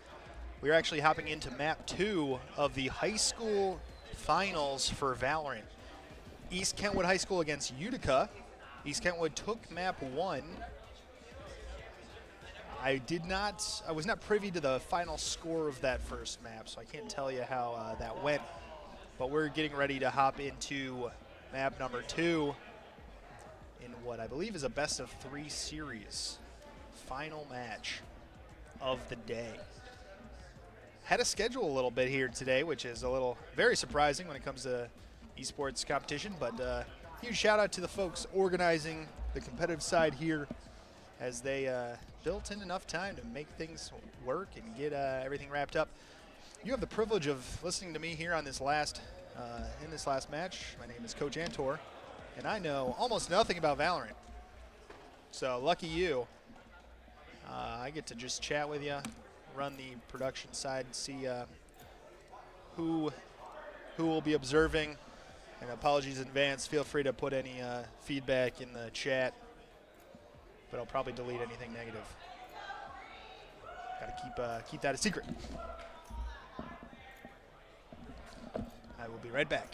We're actually hopping into map 2 of the high school finals for Valorant. East Kentwood High School against Utica. East Kentwood took map 1. I was not privy to the final score of that first map, so I can't tell you how that went. But we're getting ready to hop into map number 2 in what I believe is a best-of-3 series. Final match of the day. Had to schedule a little bit here today, which is very surprising when it comes to esports competition, but huge shout out to the folks organizing the competitive side here as they built in enough time to make things work and get everything wrapped up. You have the privilege of listening to me here on this in this last match. My name is Coach Antor, and I know almost nothing about Valorant. So lucky you. I get to just chat with you, run the production side, see who will be observing. And apologies in advance. Feel free to put any feedback in the chat, but I'll probably delete anything negative. Got to keep that a secret. I will be right back.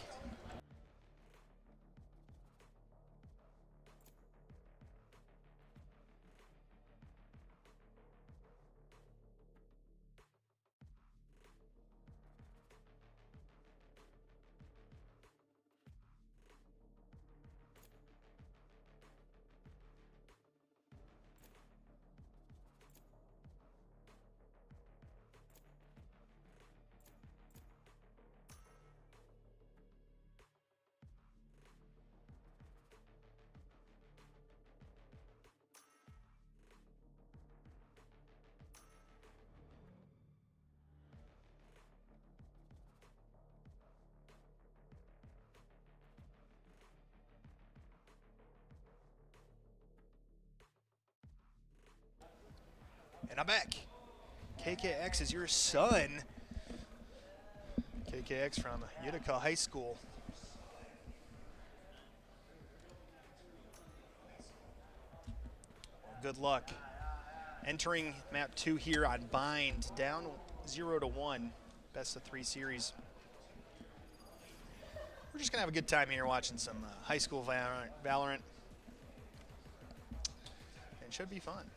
And I'm back. KKX is your son. KKX from Utica High School. Good luck. Entering map 2 here on Bind, down 0-1, best-of-3 series. We're just gonna have a good time here watching some high school Valorant. It should be fun.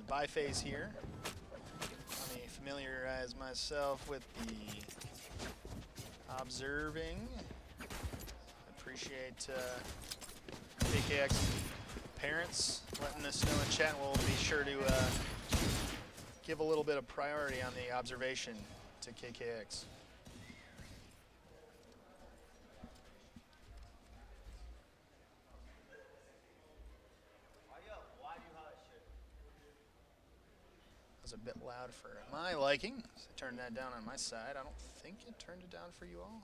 Buy phase here. Let me familiarize myself with the observing. Appreciate KKX parents letting us know in chat. We'll be sure to give a little bit of priority on the observation to KKX. Was a bit loud for my liking, so I turned that down on my side. I don't think it turned it down for you all.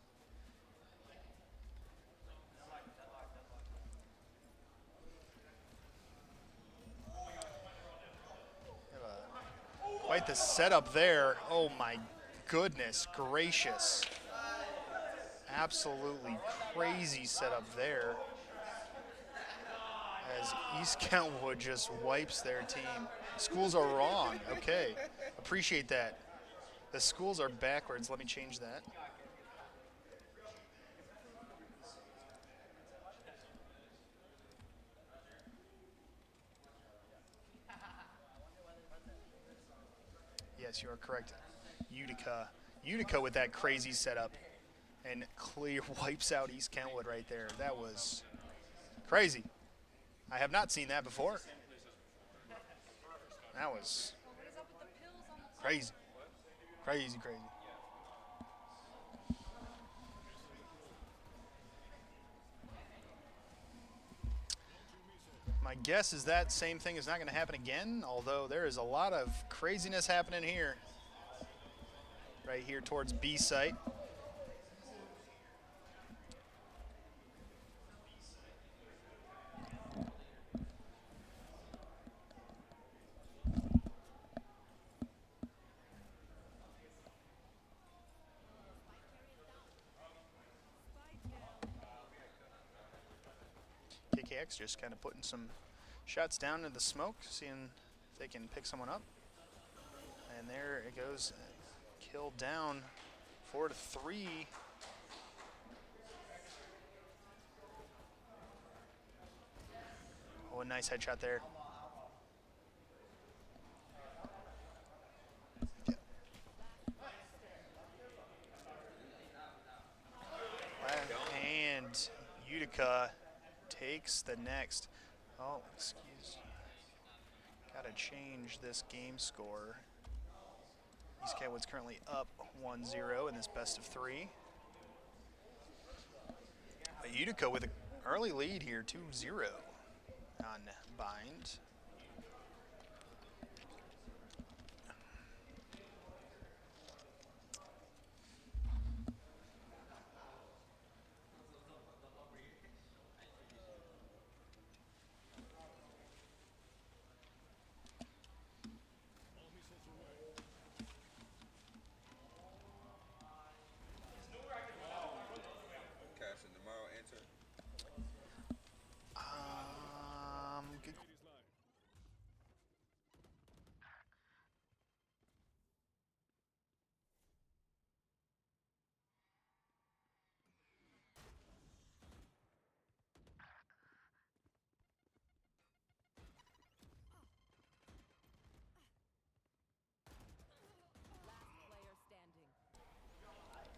Quite the setup there. Oh my goodness gracious. Absolutely crazy setup there. As East Kentwood just wipes their team. Schools are wrong. Okay. Appreciate that. The schools are backwards. Let me change that. Yes, you are correct. Utica. Utica with that crazy setup. And clear wipes out East Kentwood right there. That was crazy. I have not seen that before. That was crazy. Crazy, crazy. My guess is that same thing is not going to happen again, although there is a lot of craziness happening here. Right here towards B site. KKX just kind of putting some shots down in the smoke, seeing if they can pick someone up. And there it goes, killed down, 4-3. Oh, a nice headshot there. And Utica takes the next. Oh, excuse. Gotta change this game score. East Kentwood's currently up 1-0 in this best of 3. But Utica with an early lead here, 2-0 on Bind. Good.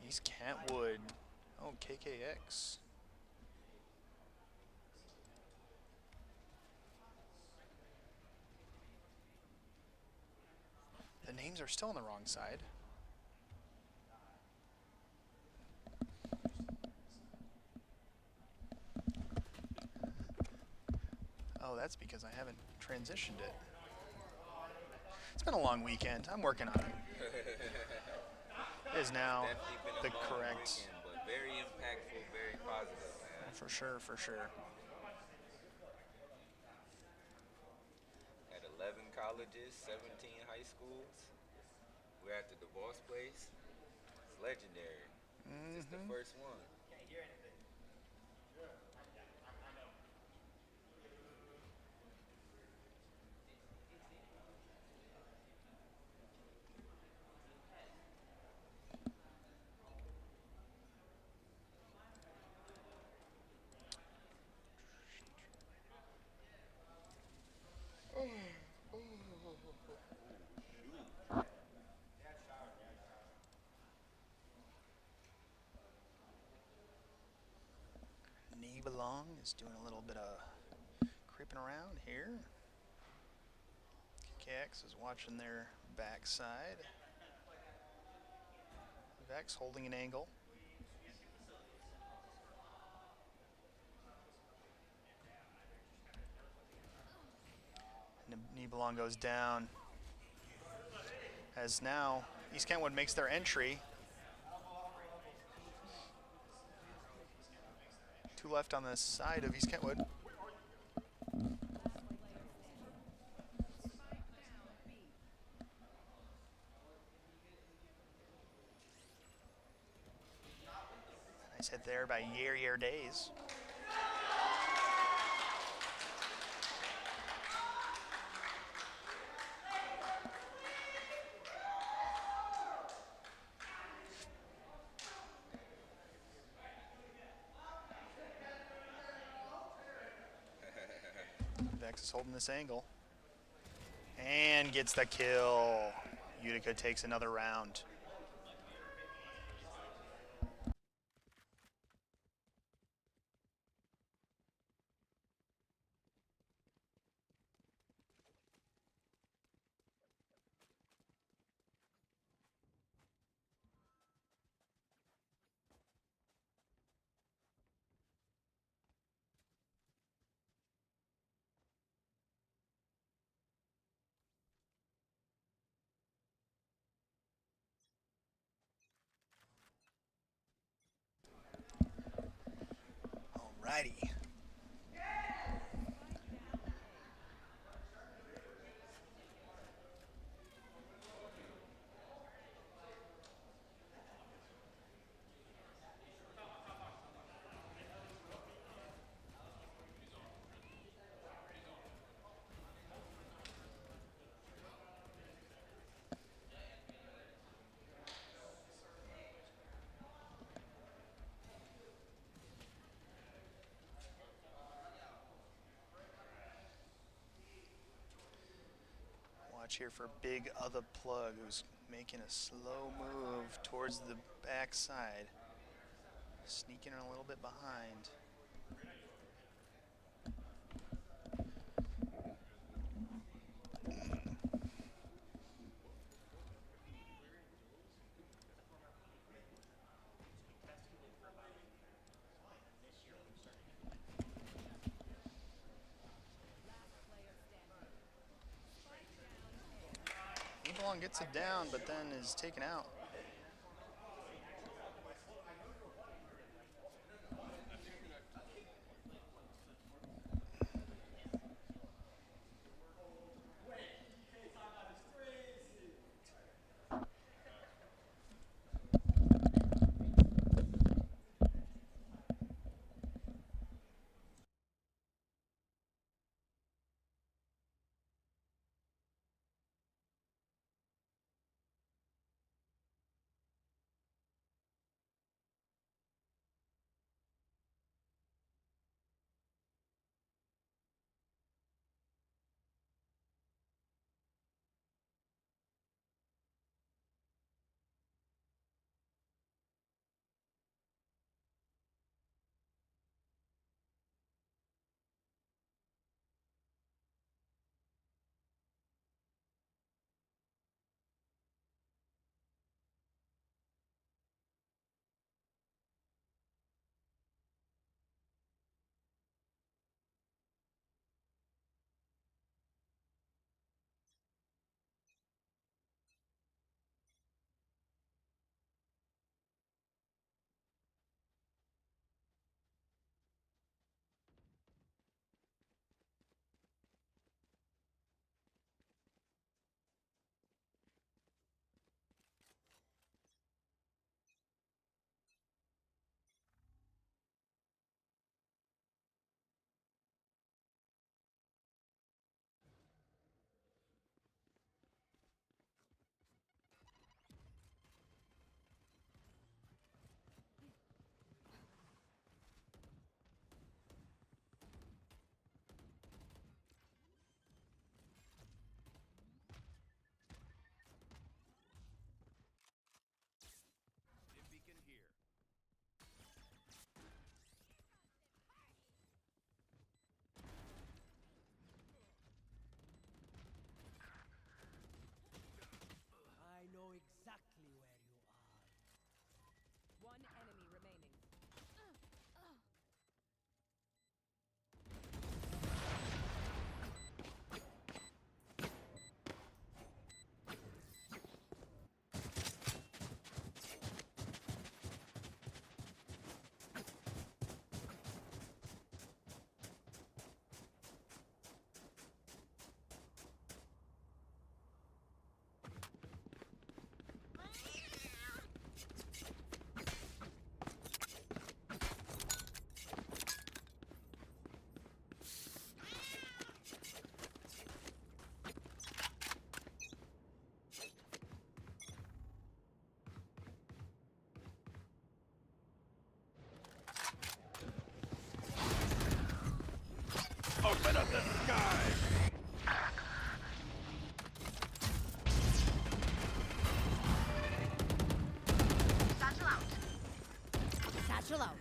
East Kentwood. Oh, KKX. The names are still on the wrong side. Oh, that's because I haven't transitioned it. It's been a long weekend. I'm working on it. It is now the correct.
Weekend, but very impactful, very positive, man.
For sure, for sure.
At 11 colleges, 17 high schools. We're at the DeVos place. It's legendary. It's the first one.
Belong is doing a little bit of creeping around here. KX is watching their backside. Vex holding an angle. Belong goes down. As now East Kentwood makes their entry. 2 left on the side of East Kentwood. Nice hit there by Yer Days. Vex is holding this angle. And gets the kill. Utica takes another round. Alrighty. match here for Big Other Plug, who's making a slow move towards the backside. Sneaking a little bit behind. Evelon gets it down, but then is taken out.
I know exactly where you are. One enemy remaining.
Open up the sky!
Satchel out.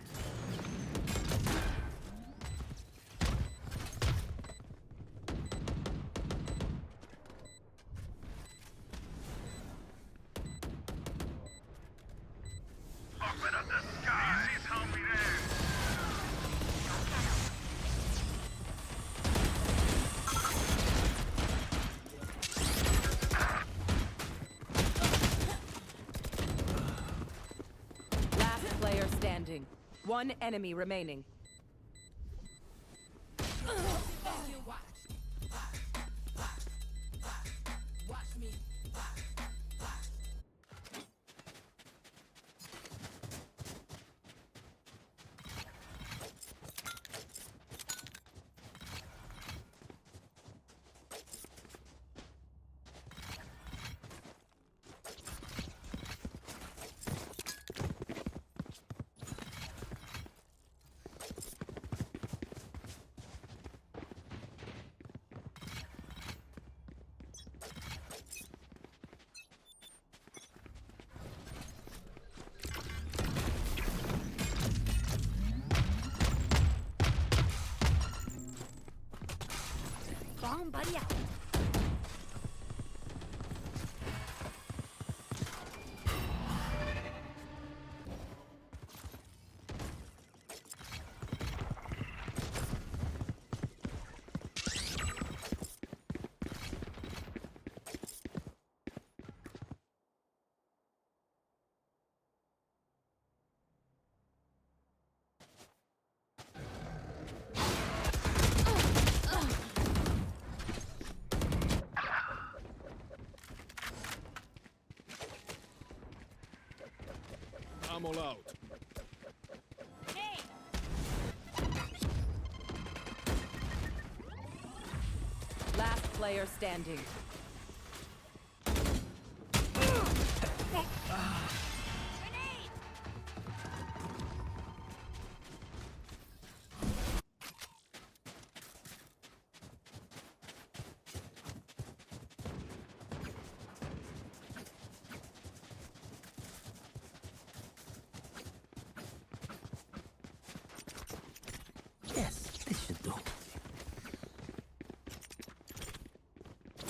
Open up the sky! Please help me there!
Last player standing. One enemy remaining. Body out.
I'm all out.
Last player standing.
Yes, this should do.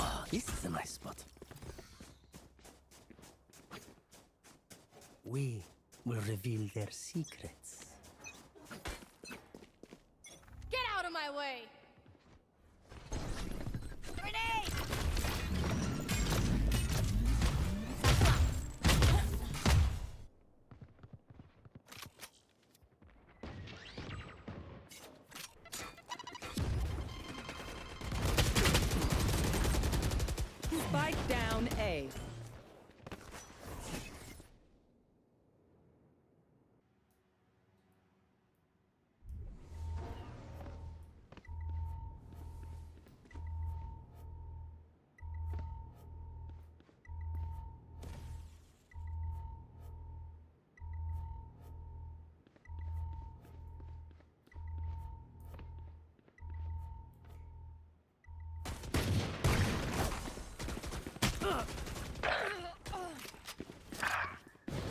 Oh, this is a nice spot. We will reveal their secrets.
Get out of my way! Grenade! Spike down A.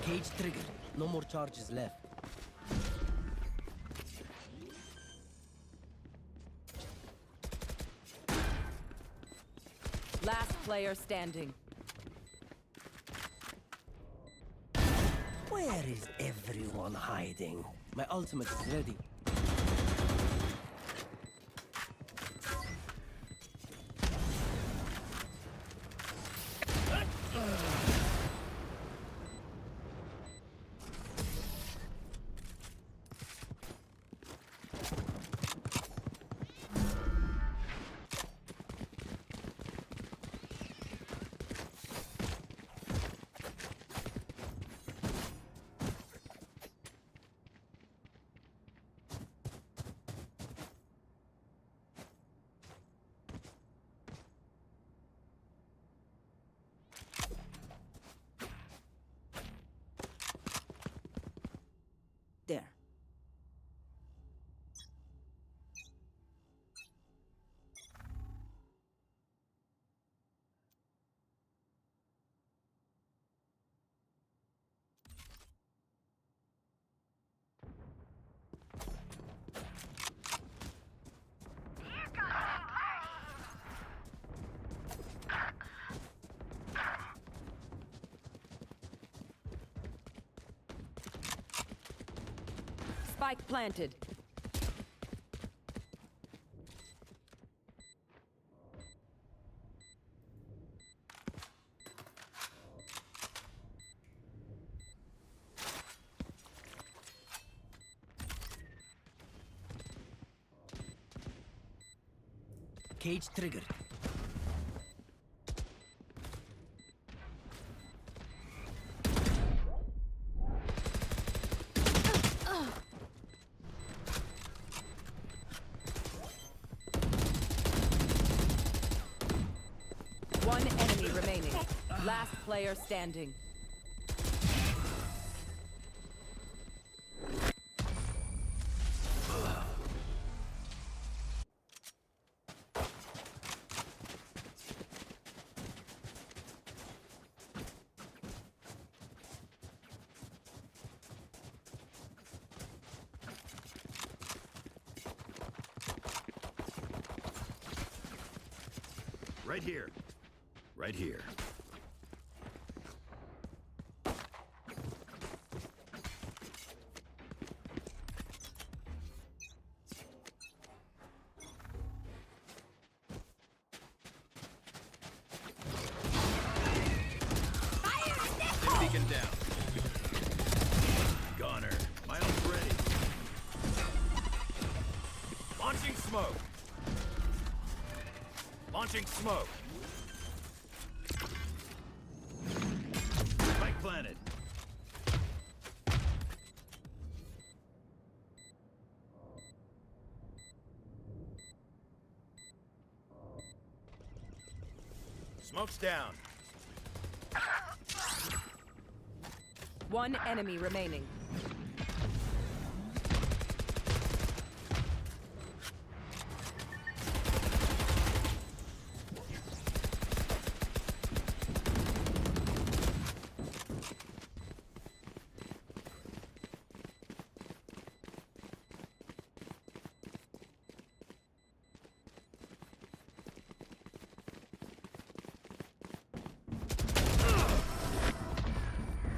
Cage triggered. No more charges left.
Last player standing.
Where is everyone hiding? My ultimate is ready. There.
Spike planted.
Cage triggered.
One enemy remaining. Last player standing.
Right here. Right here. Beacon down. Goner. My ult's ready. Launching smoke. Launching smoke. Spike planted. Smoke's down.
One enemy remaining.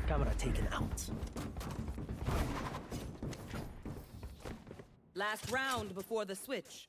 Camera taken out.
Last round before the switch.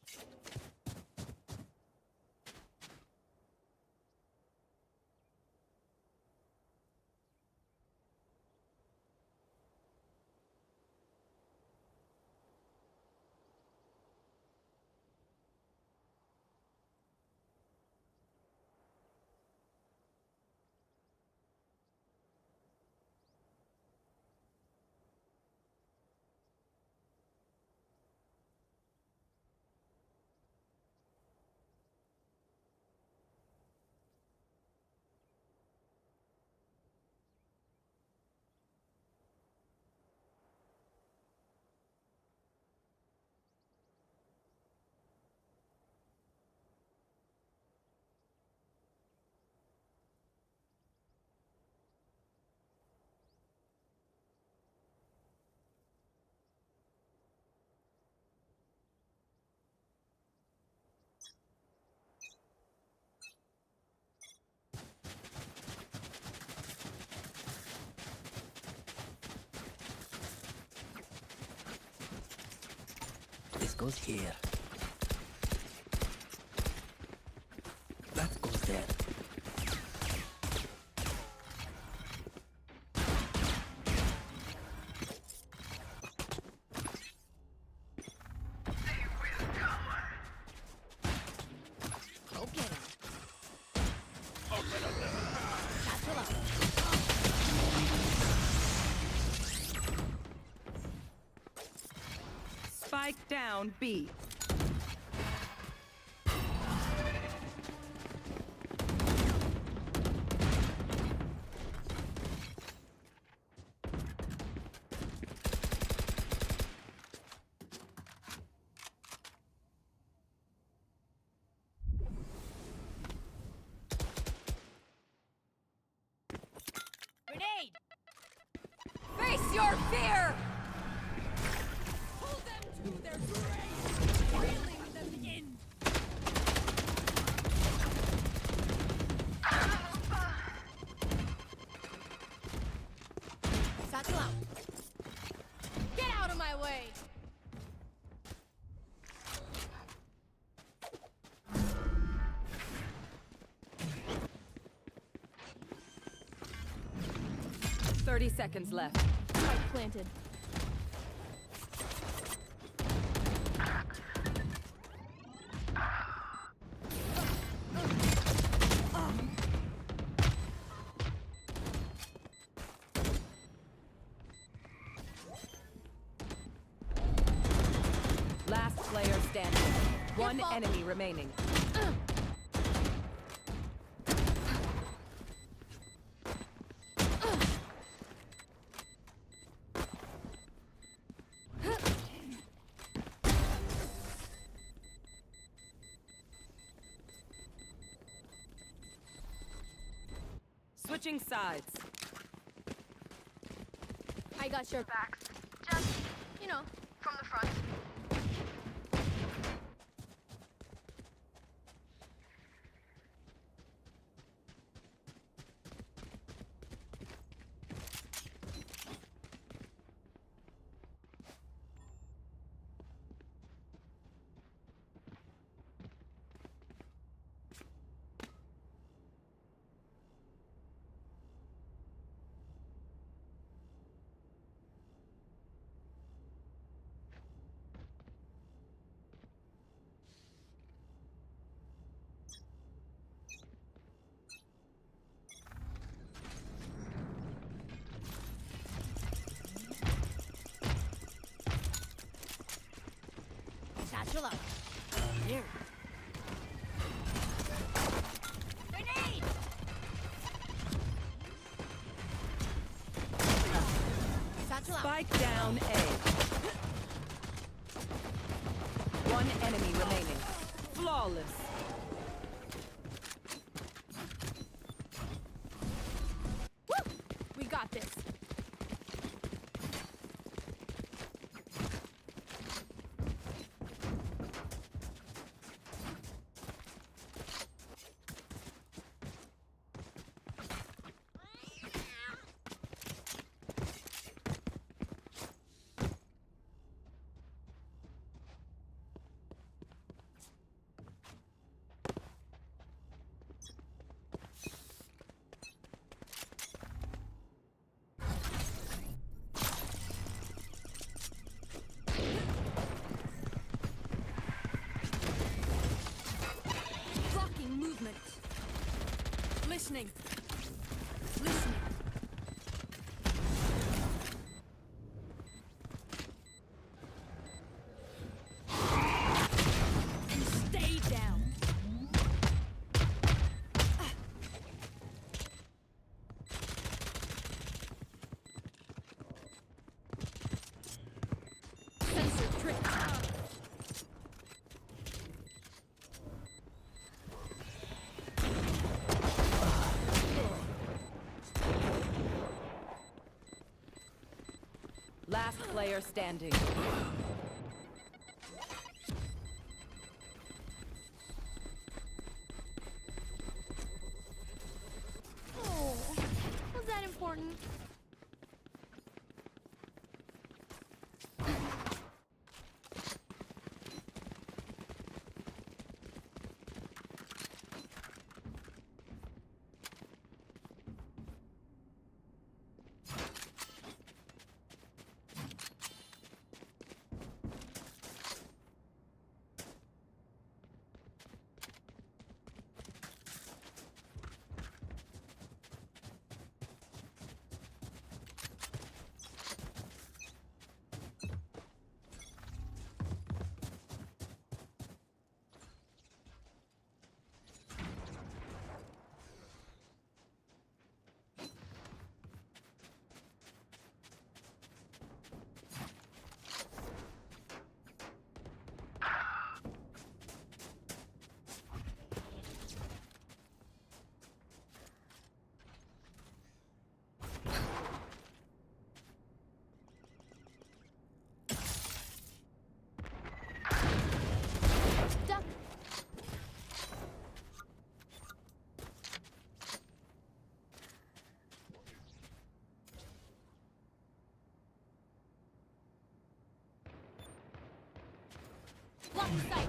This goes here. That goes there.
Spike down B.
Grenade! Face your fear! Hold them to their grave! Reeling them in! Satchel out! Get out of my way!
Thirty seconds left.
Spike planted.
Last player standing. One enemy remaining. Switching sides.
I got your back. Just, you know, from the front. Satchel out. Here. Grenade! Satchel out.
Spike down A. One enemy remaining. Flawless.
Woo! We got this. Blocking movement. Listening. Listening. And stay down. Sensor tripped.
Last player standing.
Oh, was that important? Duck. Block sight.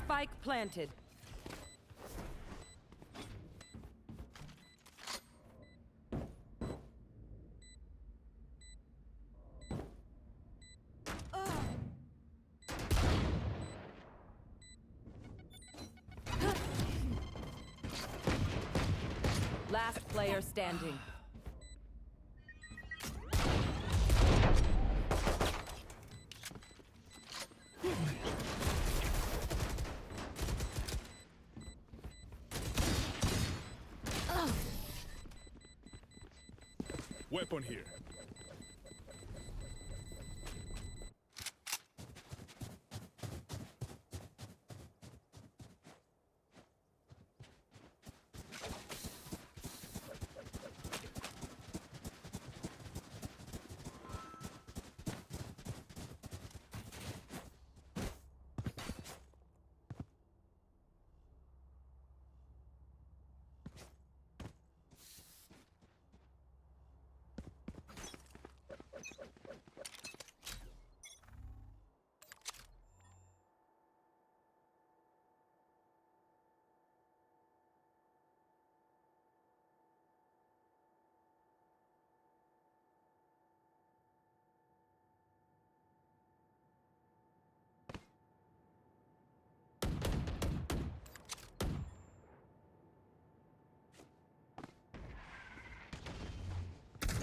Spike planted. Last player standing.
Weapon here.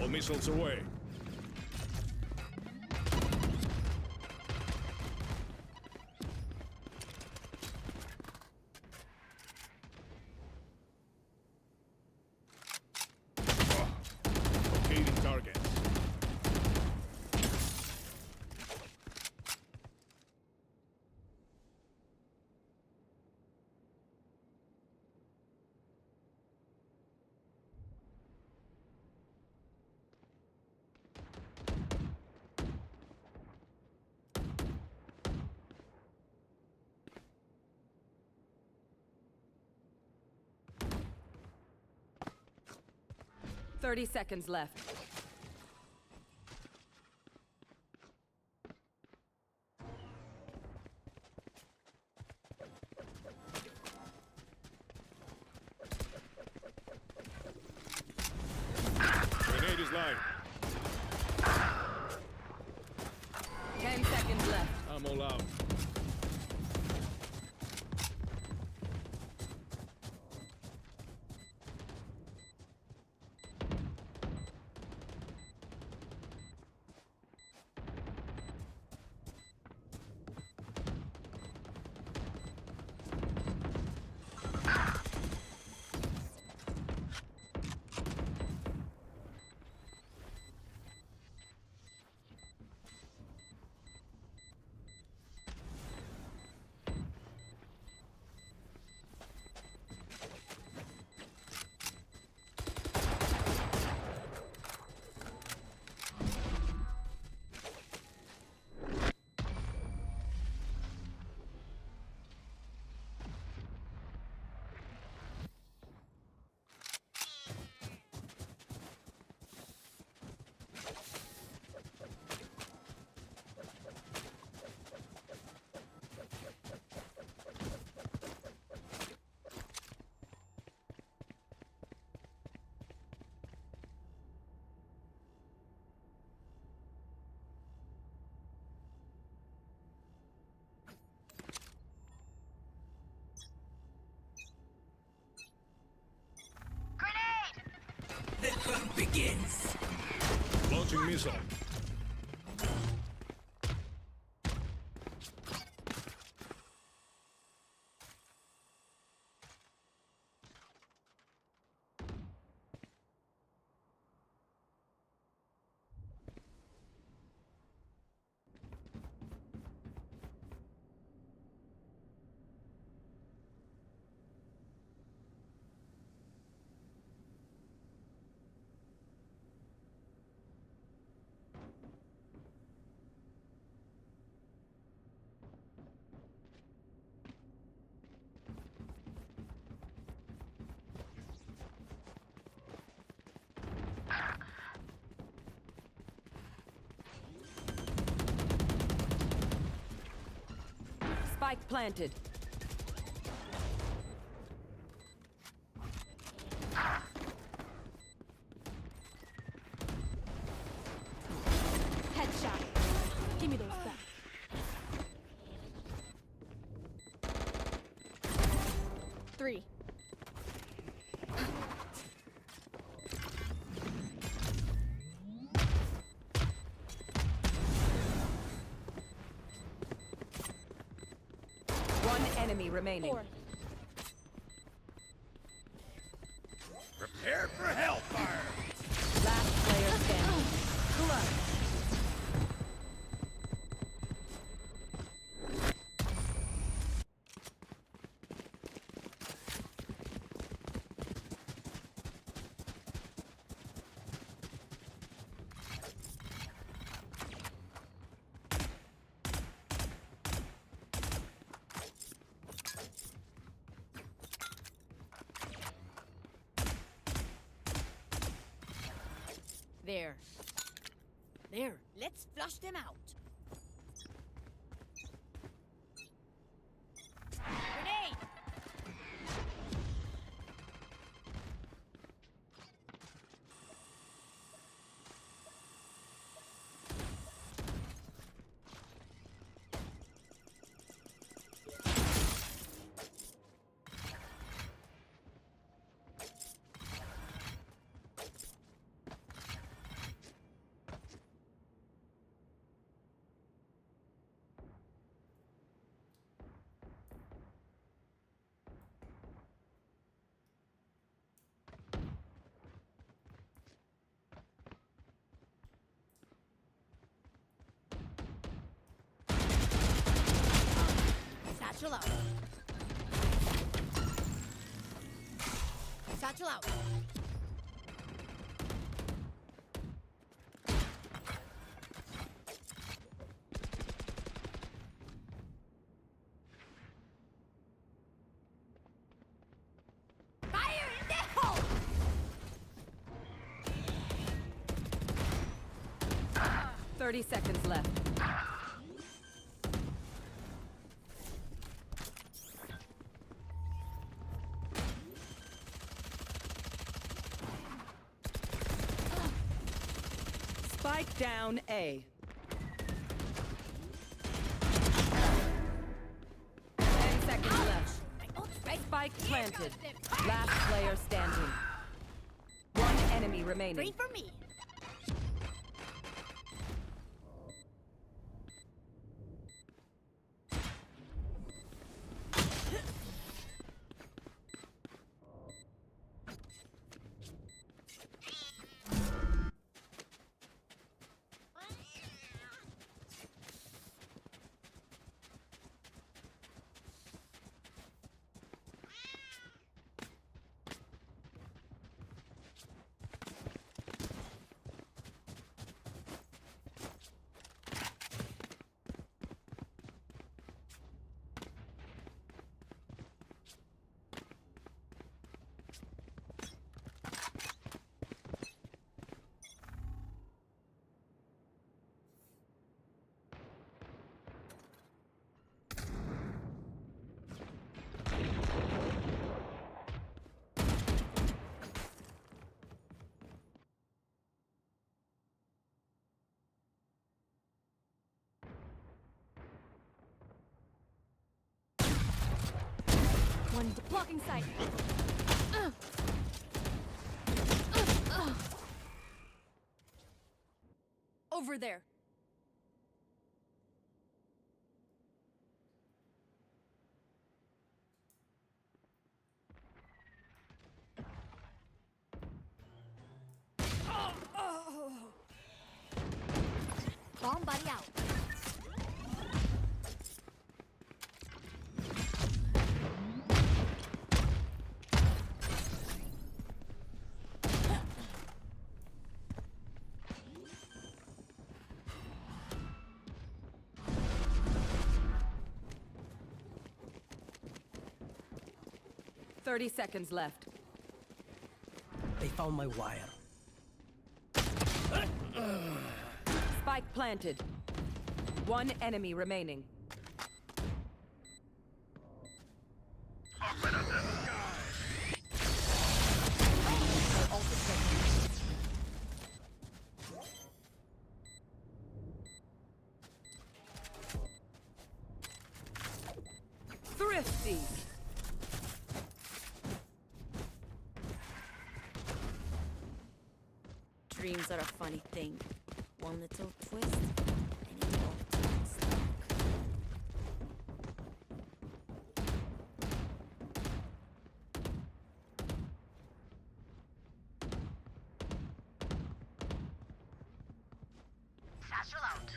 All missiles away. Locating target.
Thirty seconds left.
Grenade is live.
10 seconds left.
I'm all out.
The hunt begins.
Launching missile.
Spike planted.
Headshot. Give me those back. Three.
One enemy remaining.
Four.
Prepare for hellfire.
Last player standing. Clutch.
There. There. Let's flush them out. Grenade! Satchel out. Satchel out. Fire in the hole!
30 seconds left. Spike down A. 10 seconds left. Spike planted. Last player standing. One enemy remaining.
Three for me. One blocking sight. Over there. Bomb buddy out.
Thirty seconds left.
They found my wire.
Spike planted. One enemy remaining. Thrifty.
Dreams are a funny thing. One little twist, and it all turns dark. Satchel out.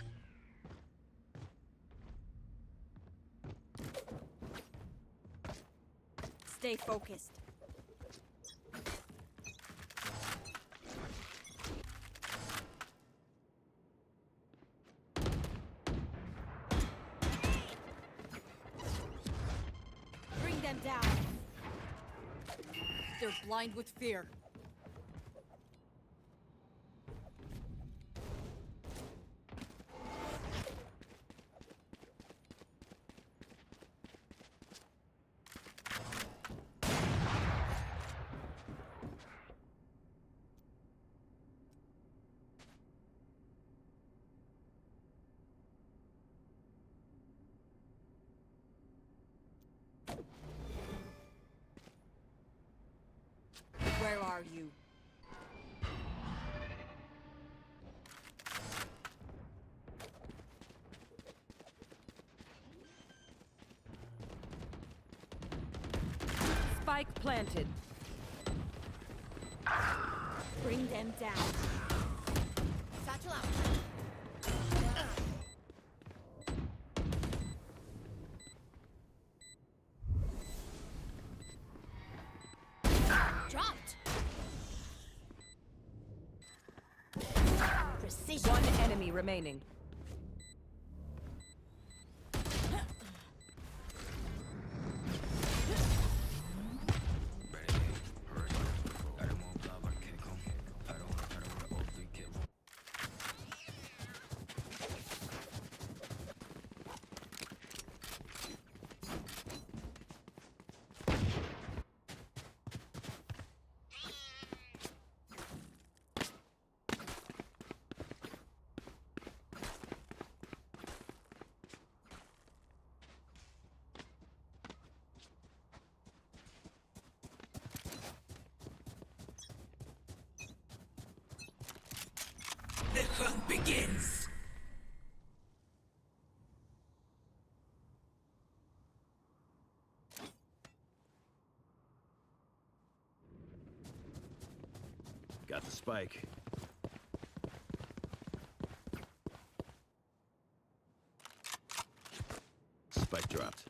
Stay focused. Bring them down. They're blind with fear. Where are you?
Spike planted.
Bring them down. Satchel out. precision.
One enemy remaining.
The hunt begins!
Got the spike. Spike dropped.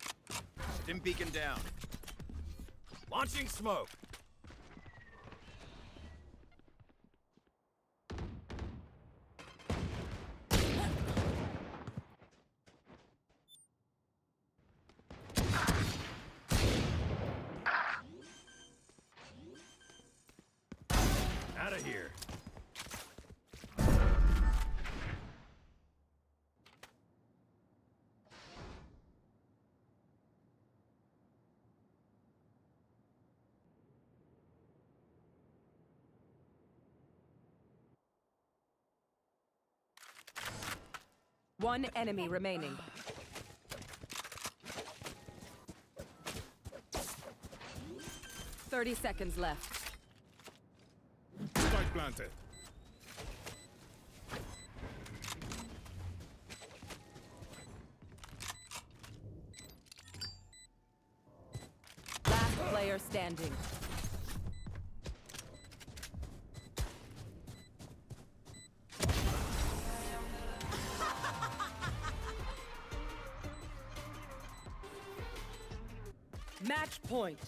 Stim beacon down. Launching smoke. Out of here.
One enemy remaining. Thirty seconds left.
Spike planted.
Last player standing. Match point.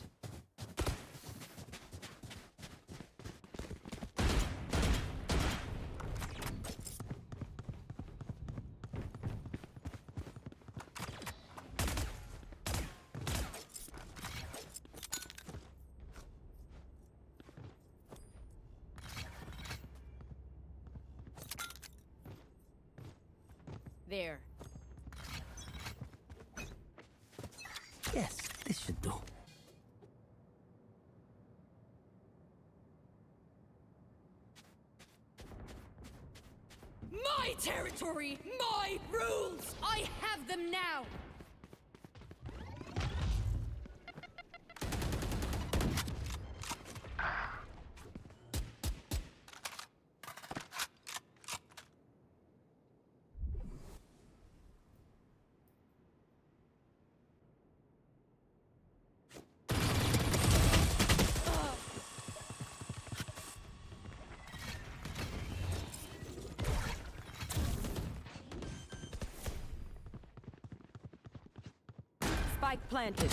There.
Yes, this should do.
My territory, my rules! I have them now!
Spike planted.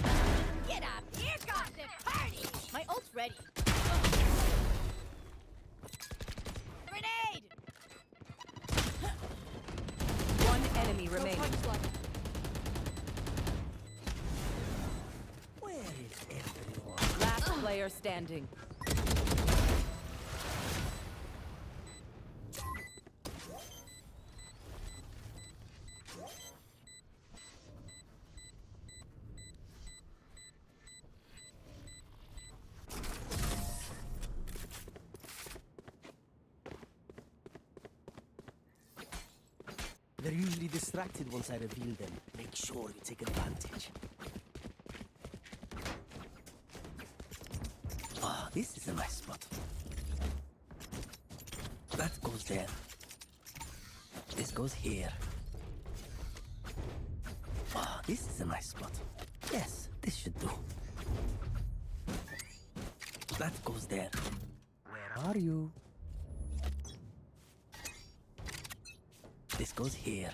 Get up! Here comes the party! My ult's ready. Grenade!
One enemy remaining.
Where is everyone?
Last player standing.
They're usually distracted once I reveal them. Make sure you take advantage. Ah, this is a nice spot. That goes there. This goes here. Ah, this is a nice spot. Yes, this should do. That goes there. Where are you? This goes here.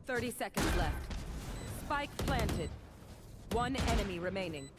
30 seconds left. Spike planted. One enemy remaining.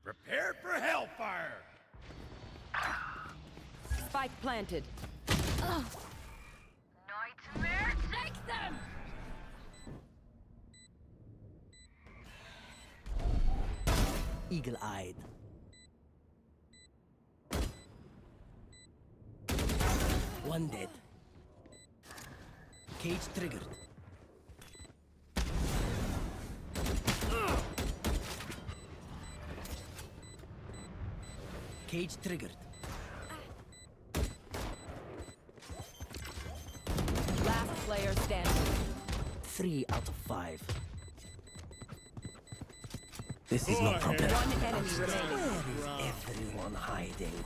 Prepare for hellfire!
Spike planted.
Nightmare, take them!
Eagle-eyed. One dead. Cage triggered. Cage triggered.
Last player standing.
3 out of 5. This is no problem.
One enemy remaining.
Where is everyone hiding?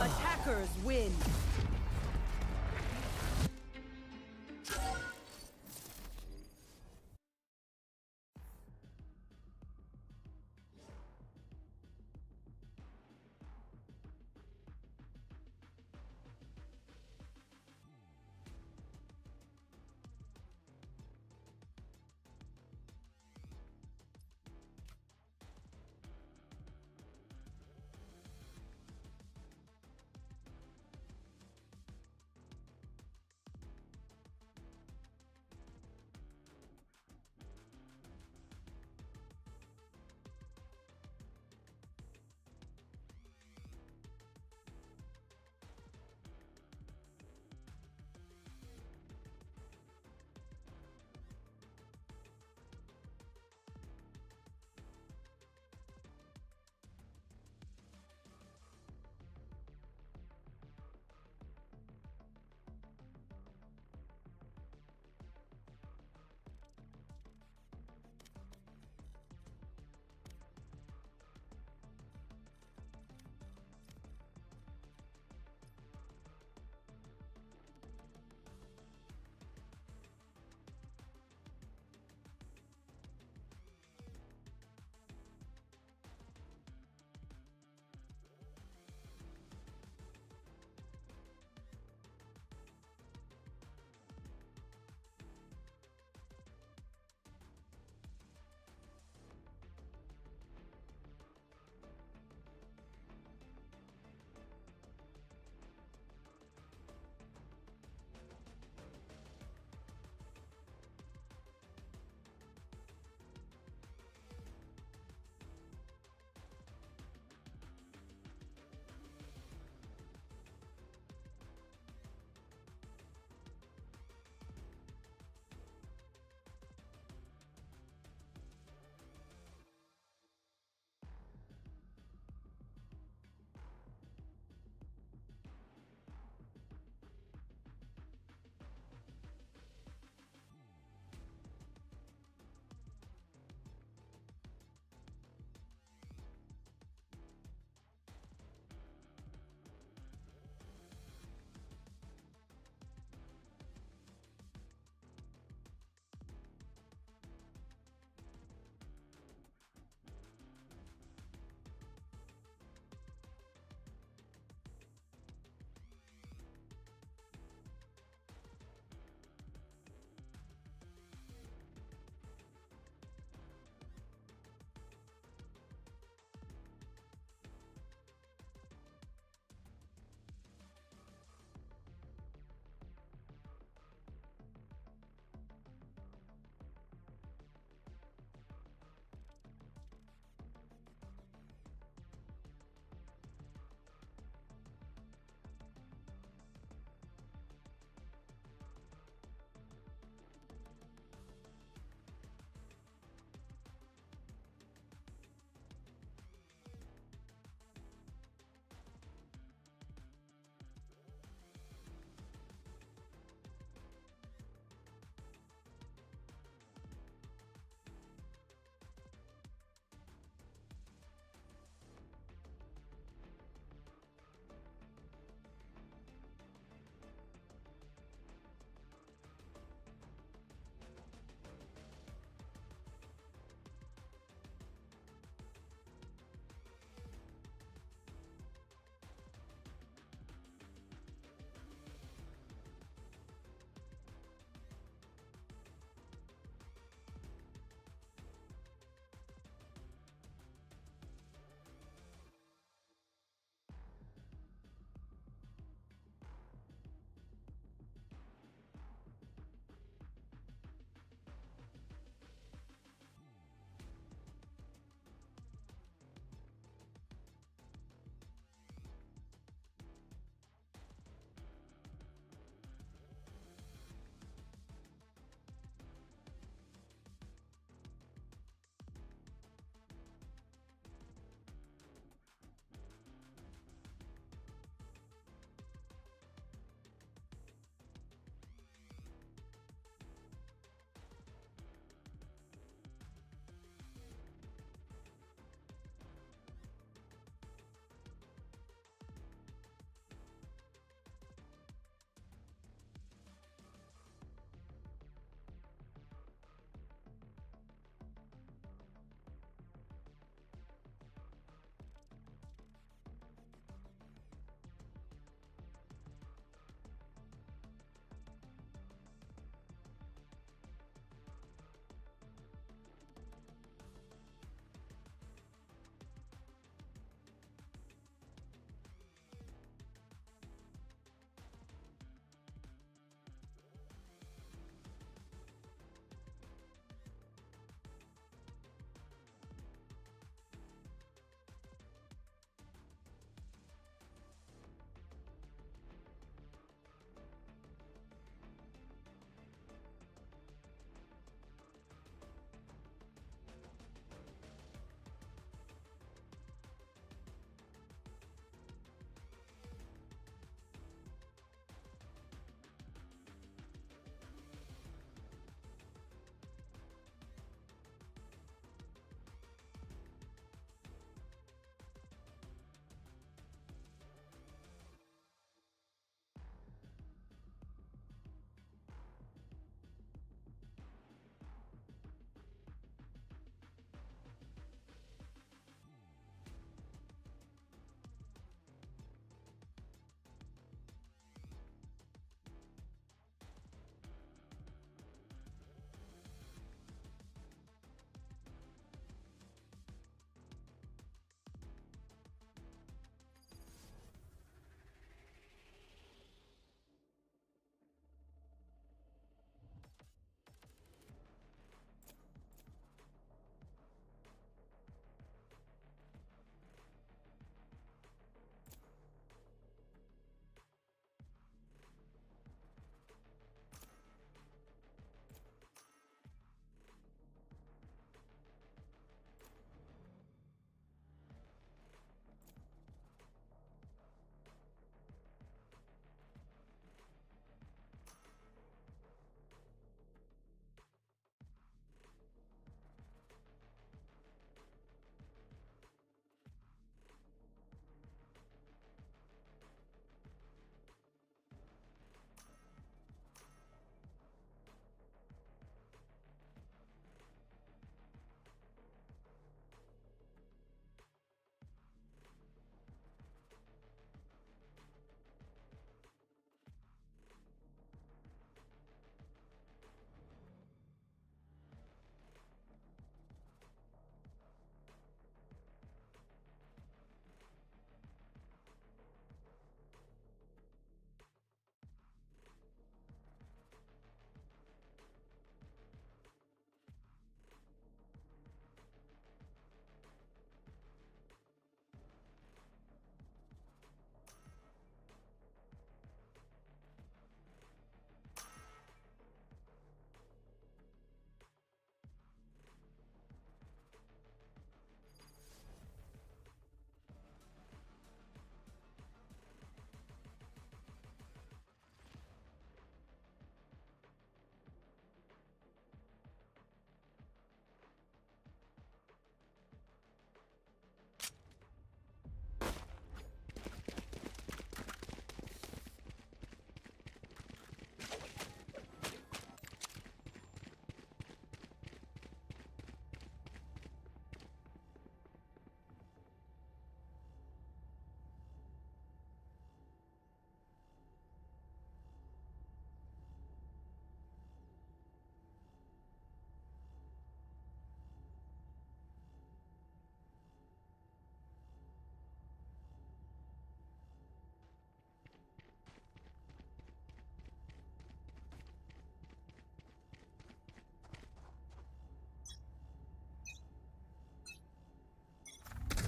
Attackers win.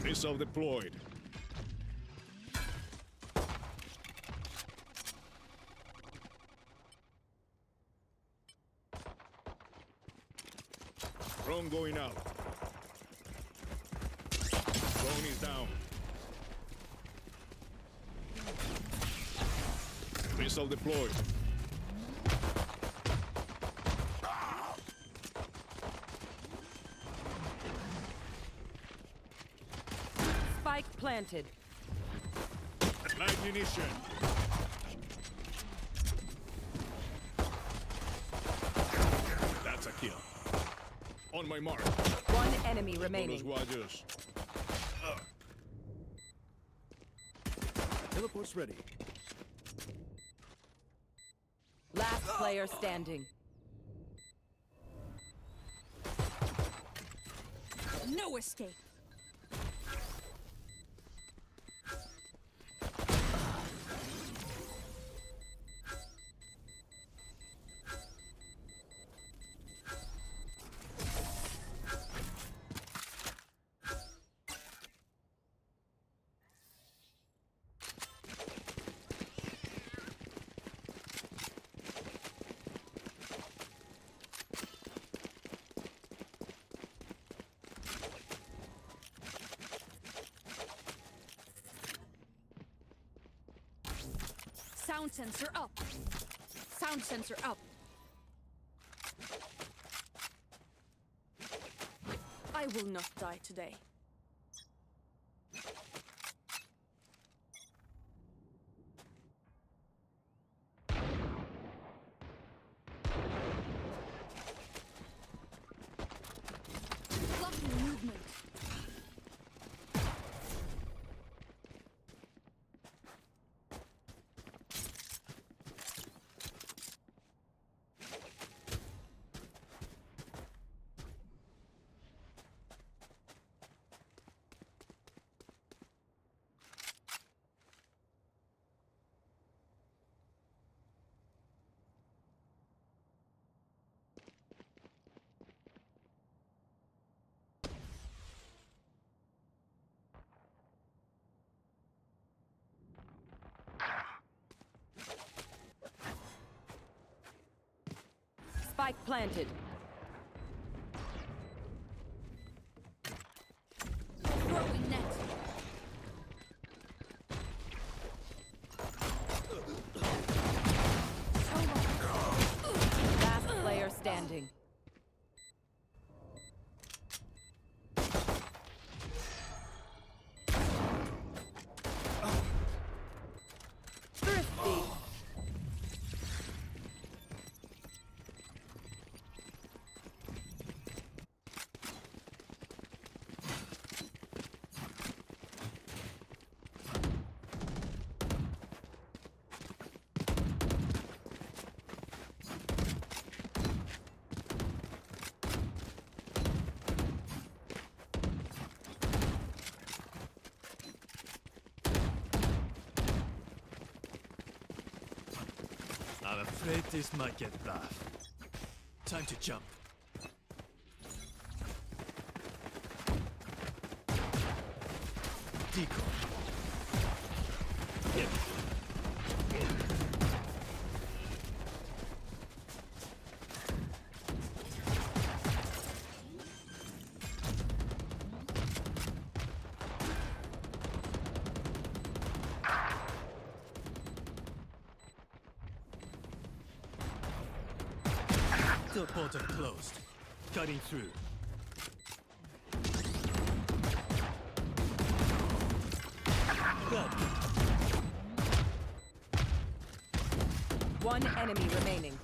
Missile deployed. Drone going out. Drone is down. Missile deployed.
Spike planted.
Light munition. That's a kill. On my mark.
One enemy remaining.
Todos guayos.
Teleport's ready.
Last player standing.
No escape. Sound sensor up. Sound sensor up. I will not die today. Blocking movement.
Spike planted.
Throwing net.
Last player standing. Thrifty.
I'm afraid this might get rough. Time to jump. Decoy. Teleporter closed. Cutting through. Got it.
One enemy remaining.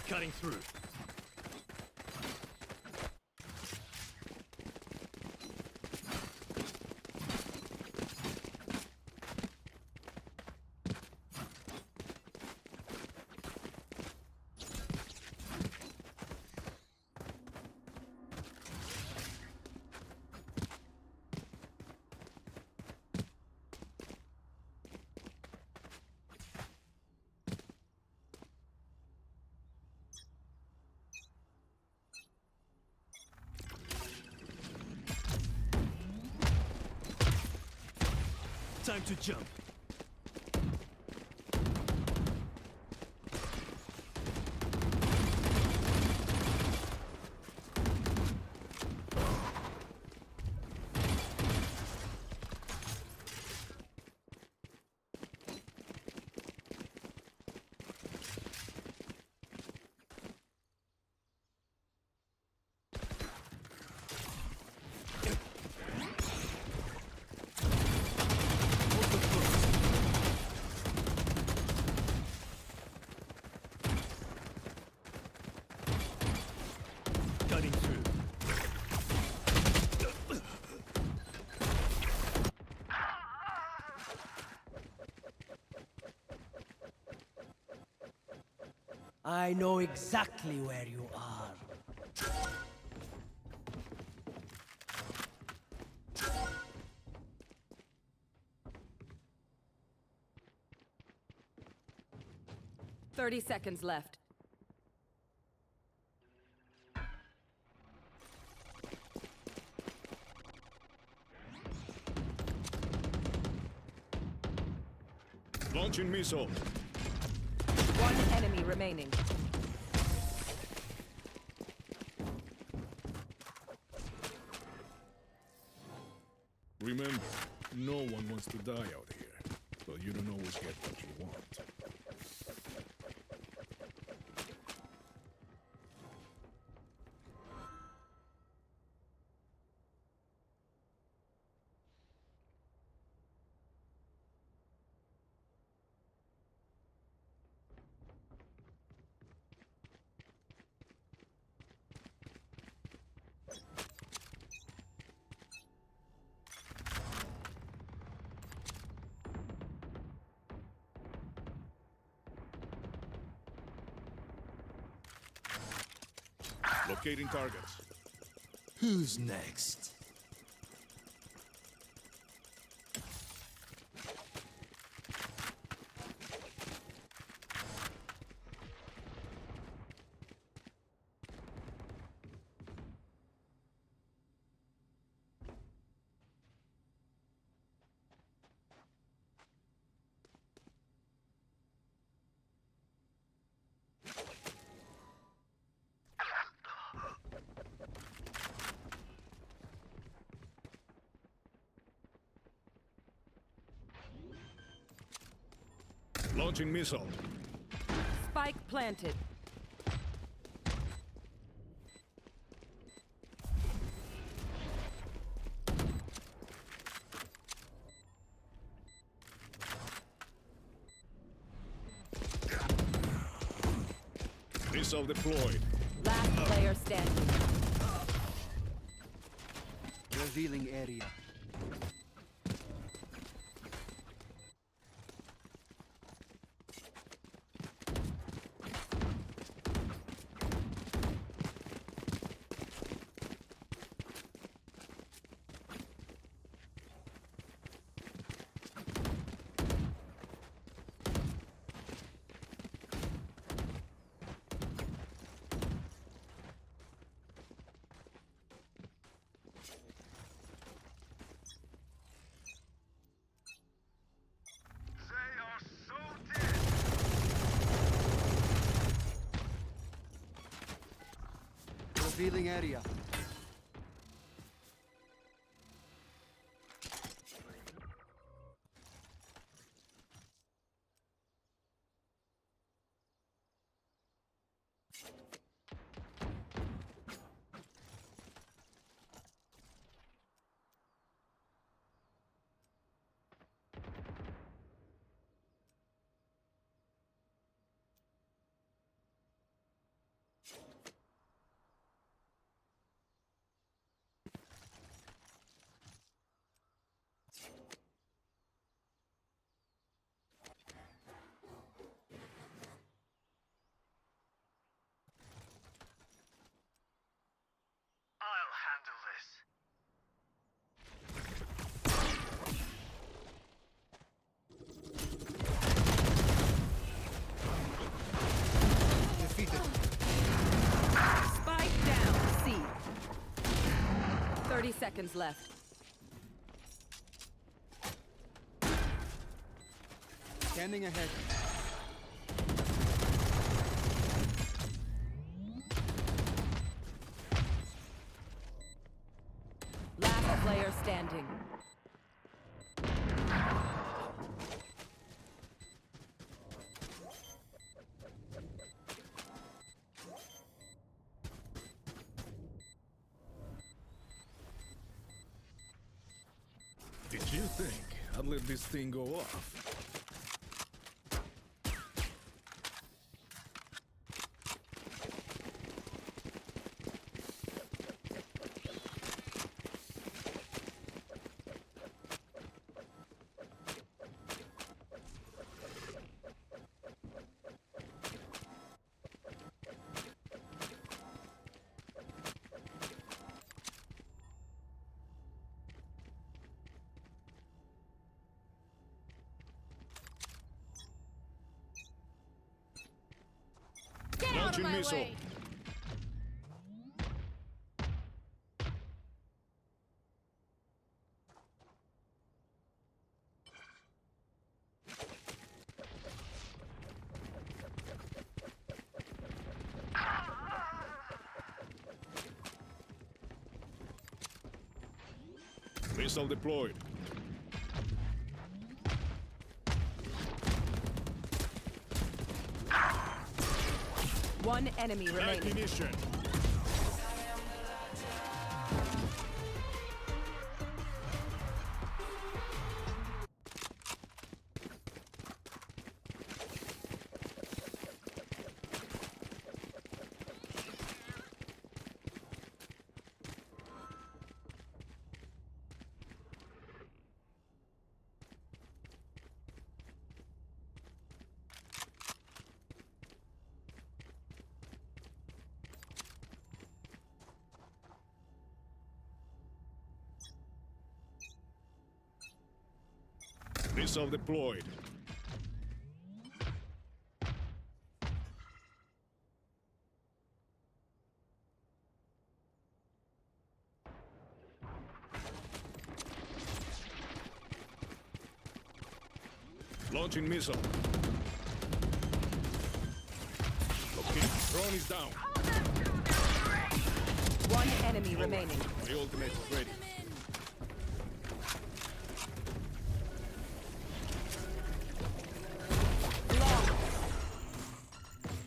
Cutting through. Time to jump. Cutting through.
I know exactly where you are.
30 seconds left.
Launching missile.
One enemy remaining.
Remember, no one wants to die out here, but you don't always get what you want. Locating targets.
Who's next?
Launching missile.
Spike planted.
Missile deployed.
Last player standing.
Revealing area. Revealing area.
Spike down. C. 30 seconds left.
Scanning ahead.
Last player standing.
Did you think I'd let this thing go off?
Get out of my way!
Missile deployed.
One enemy remaining.
Ammunition. Missile deployed. Launching missile. Okay, drone is down.
One enemy remaining.
The ultimate is ready.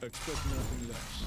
Expect nothing less.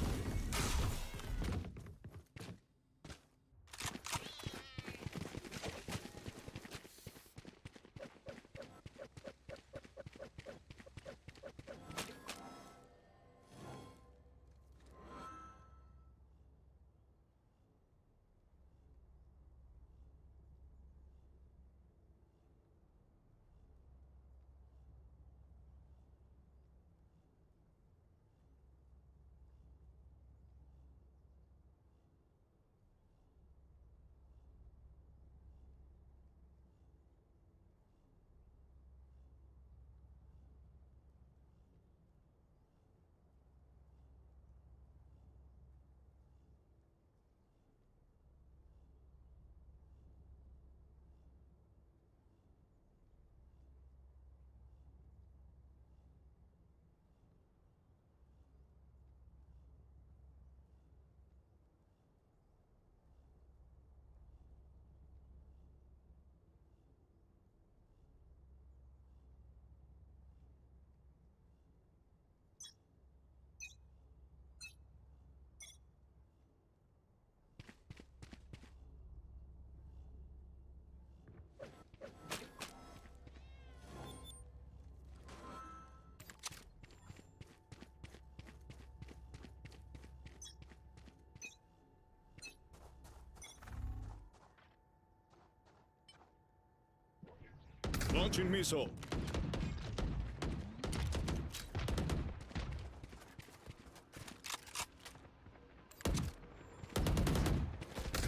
Launching missile.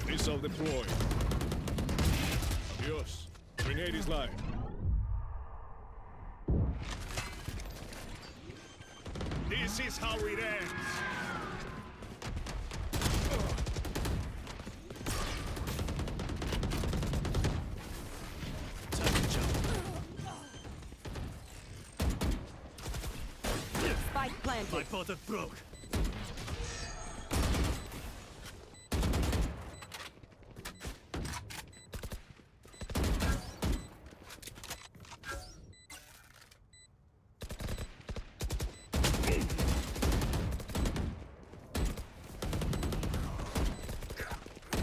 Missile deployed. Adios. Grenade is live. This is how it ends.
planted.
Potter broke.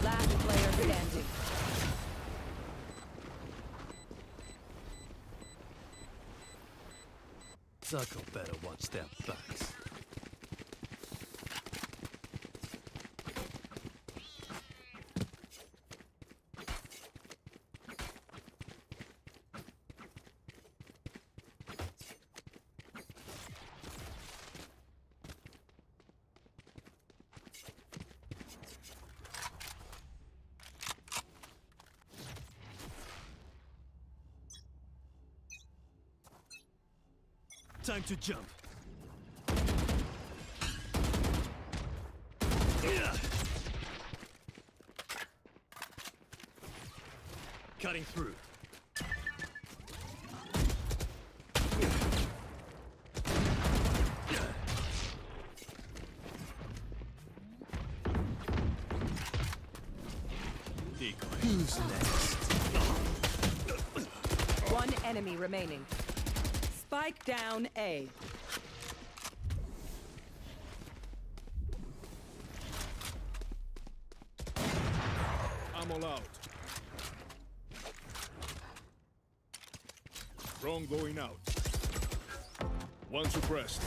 Last player standing.
Circle better watch their backs. Time to jump. Cutting through. Who's next?
One enemy remaining. Spike down A.
I'm all out. Drone going out. One suppressed.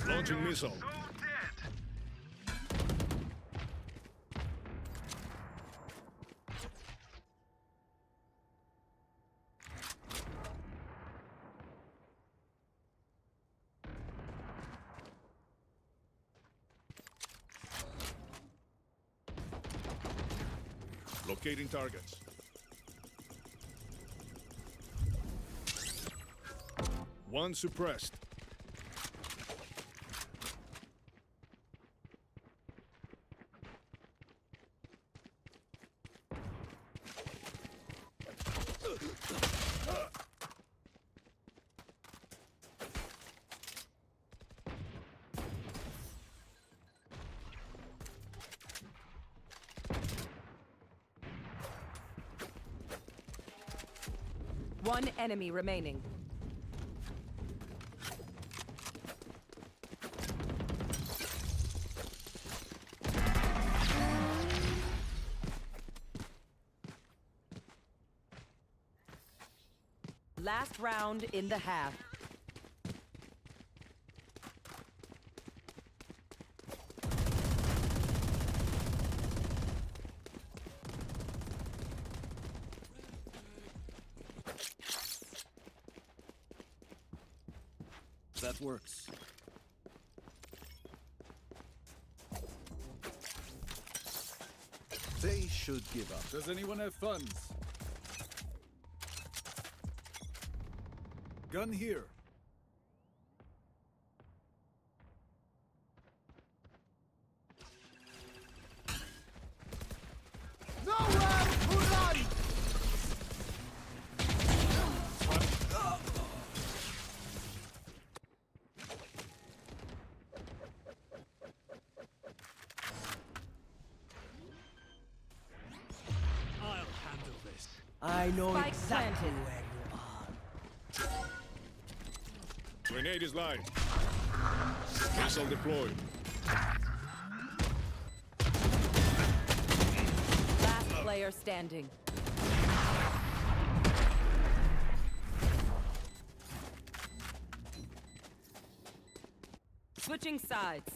Launching missile. Locating targets. One suppressed.
One enemy remaining. Last round in the half.
That works.
They should give up.
Does anyone have funds? Gun here.
I'll handle this. I know
Spike
exactly
planted.
where you are.
Grenade is live. Missile deployed.
Last player standing. Switching sides.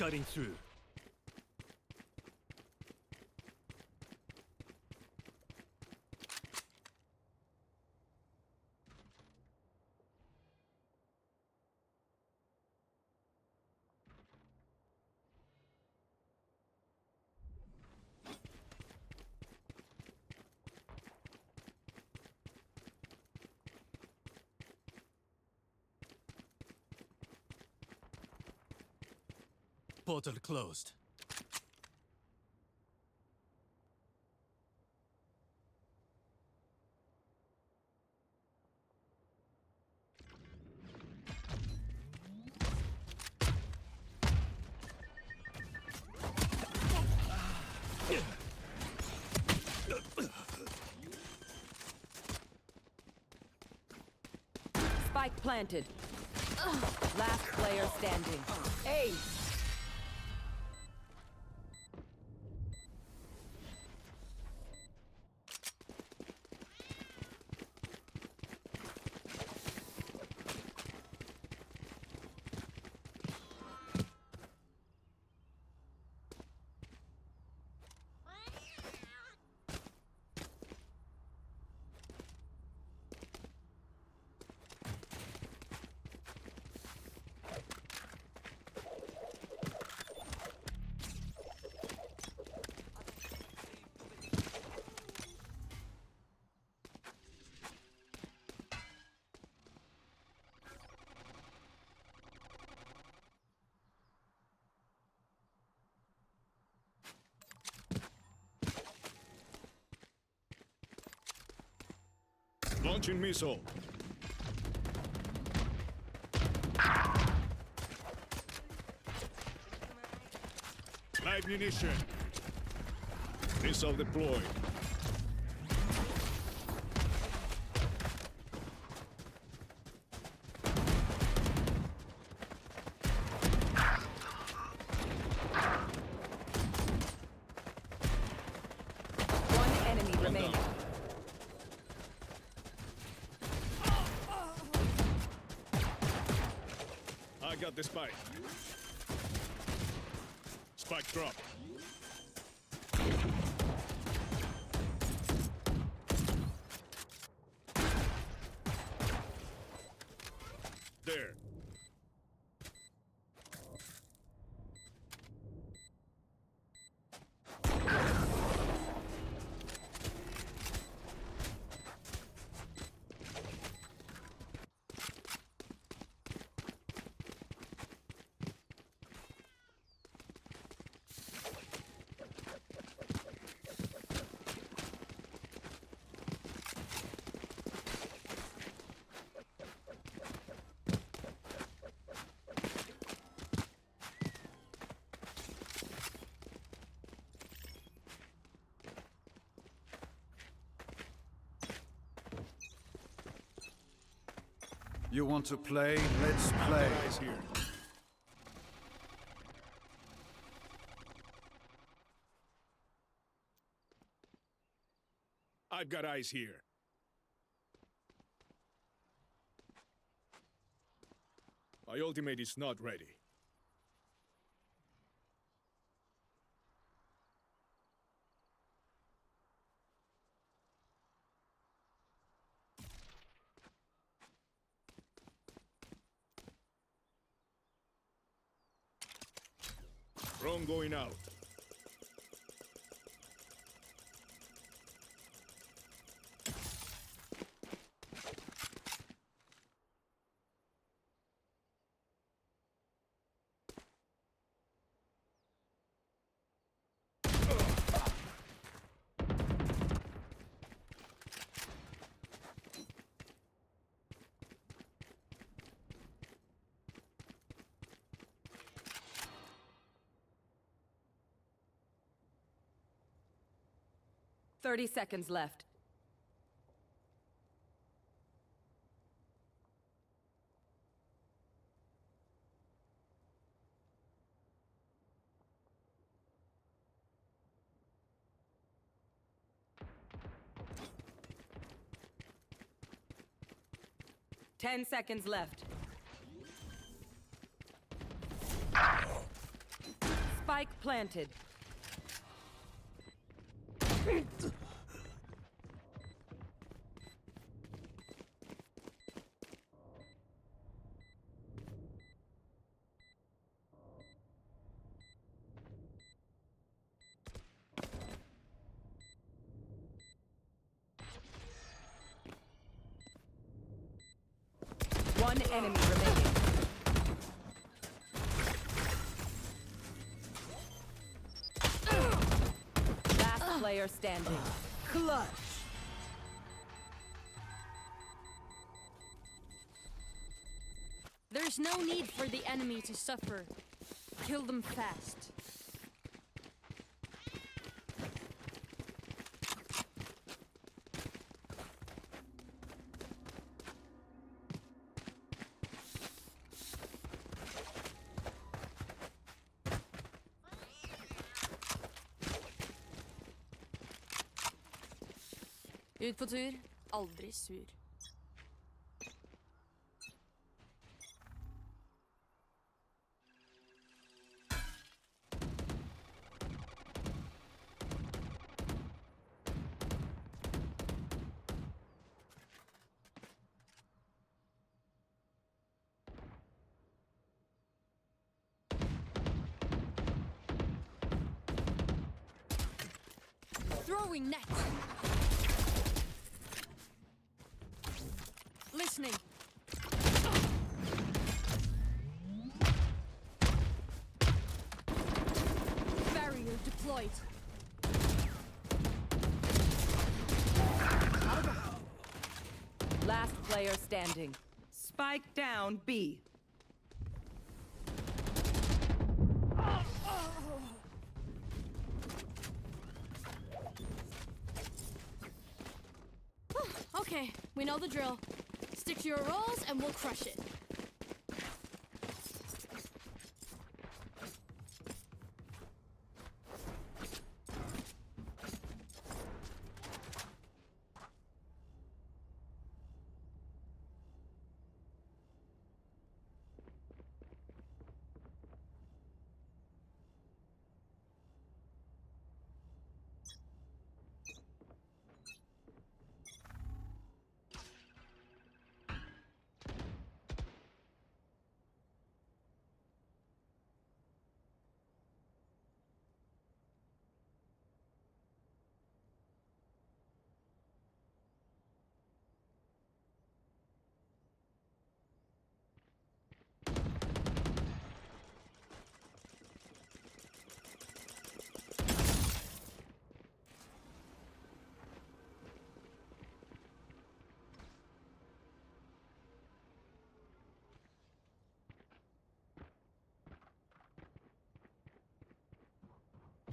Cutting through. Portal closed.
Spike planted. Last player standing. Ace.
Launching missile. Live munition. Missile deployed.
One enemy remaining.
I got the spike. Spike drop. There.
You want to play? Let's play.
Guys here. I've got eyes here. My ultimate is not ready. Drone going out.
Thirty seconds left. Ten seconds left. Spike planted. One enemy remaining. Last player standing. Clutch.
There's no need for the enemy to suffer. Kill them fast. Ut på tur, aldri sur. Throwing net. Listening. Barrier deployed.
Last player standing. Spike down B.
Okay, we know the drill. Stick to your roles and we'll crush it.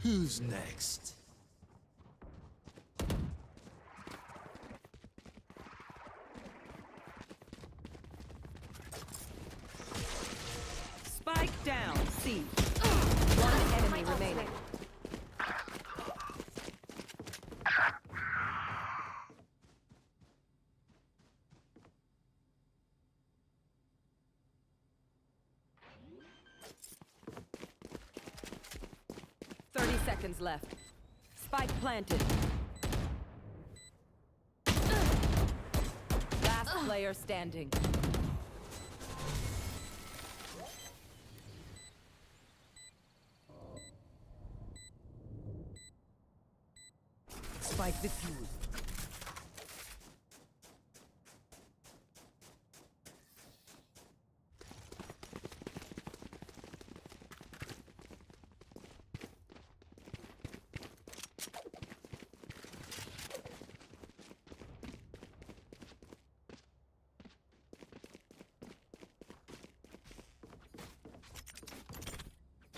Who's next?
Spike down C. One enemy remaining. Seconds left. Spike planted. Last player standing.
Spike defused.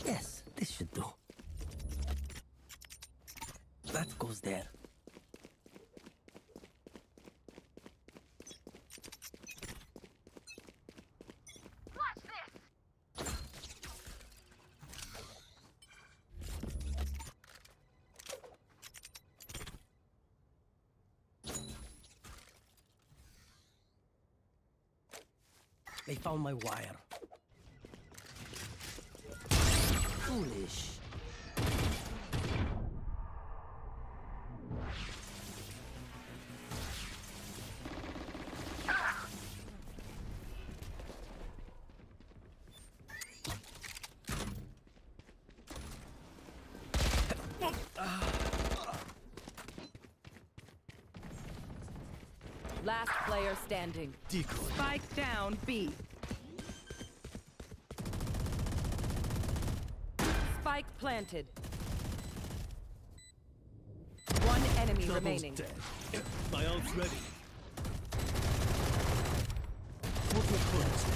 Yes, this should do. That goes there.
Watch this!
They found my wire. Foolish.
Last player standing.
Decoy.
Spike down B. Spike planted. One enemy
Double's
remaining.
dead. My ult's ready. Portal closed.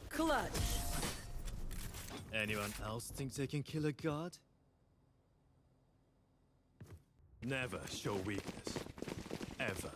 Clutch.
Anyone else think they can kill a god? Never show weakness. Ever.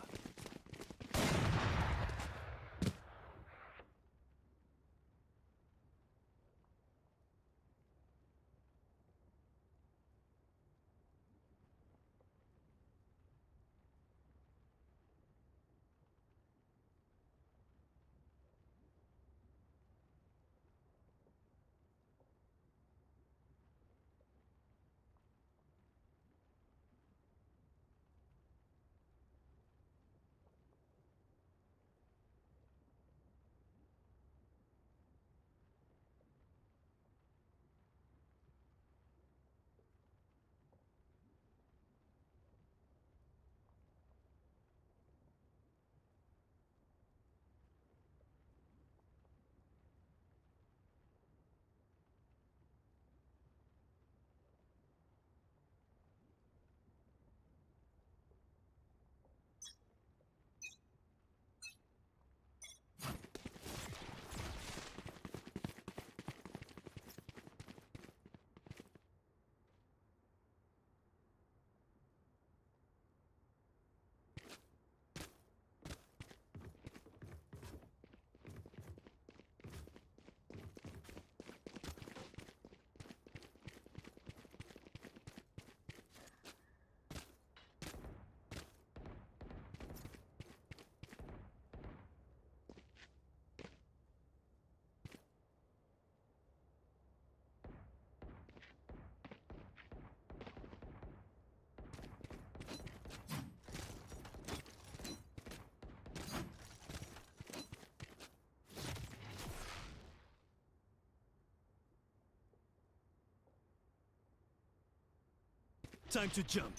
Time to jump.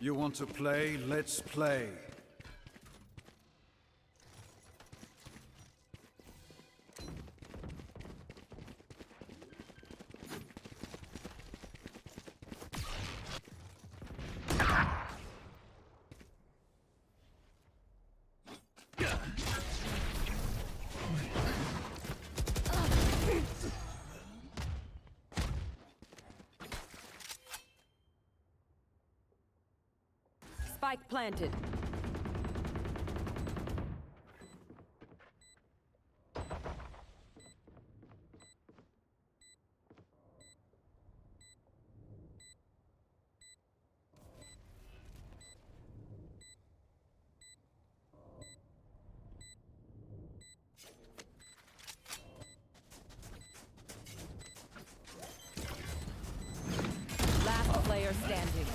You want to play? Let's play.
Spike planted. Last player standing.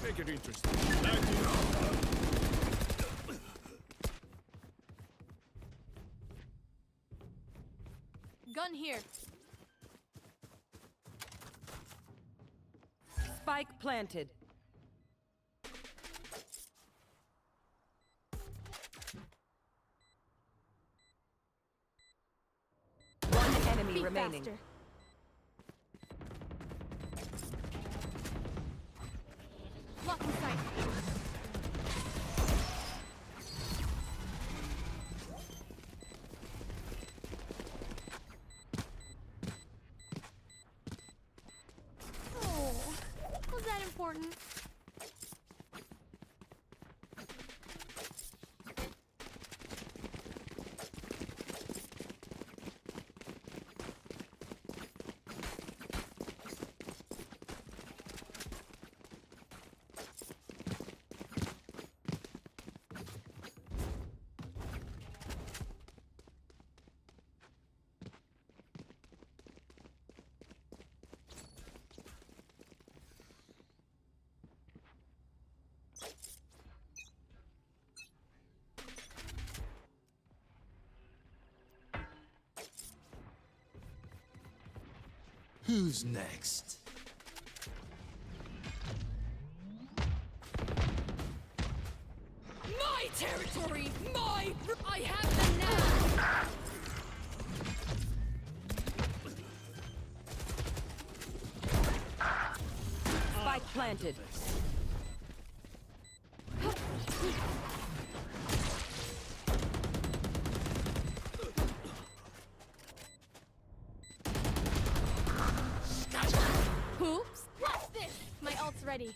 Make it interesting. Lighting up.
Gun here.
Spike planted. remaining.
faster.
Blocking sight. Oh, was that important?
Who's next?
My territory! I have them now!
Spike planted.
Oops! Watch this! My ult's ready.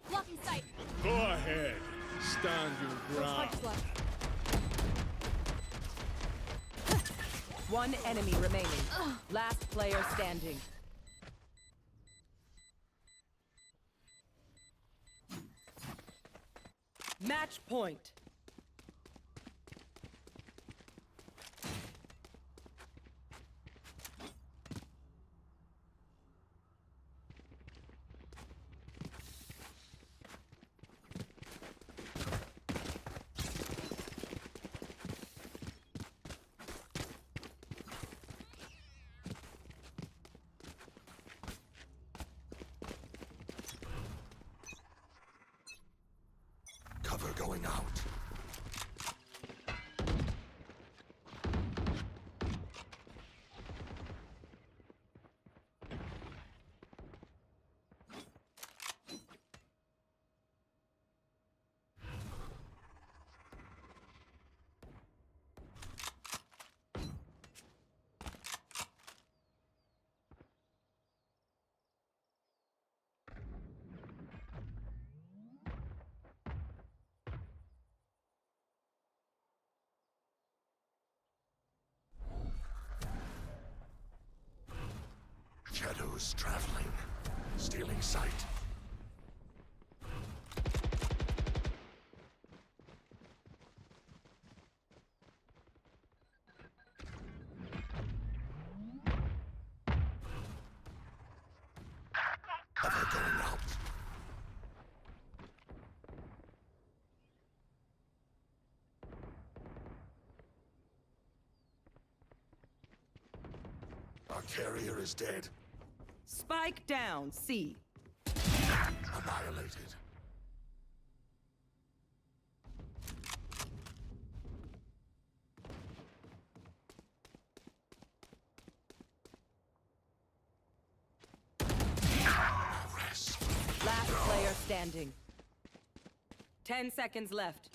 Blocking sight.
Go ahead. Stand your
No
ground.
punch left.
One enemy remaining. Last player standing. Match point.
Cover going out. Shadows traveling, stealing sight. Cover going out. Our carrier is dead.
Spike down, C.
Annihilated. Rest.
Last player standing. 10 seconds left.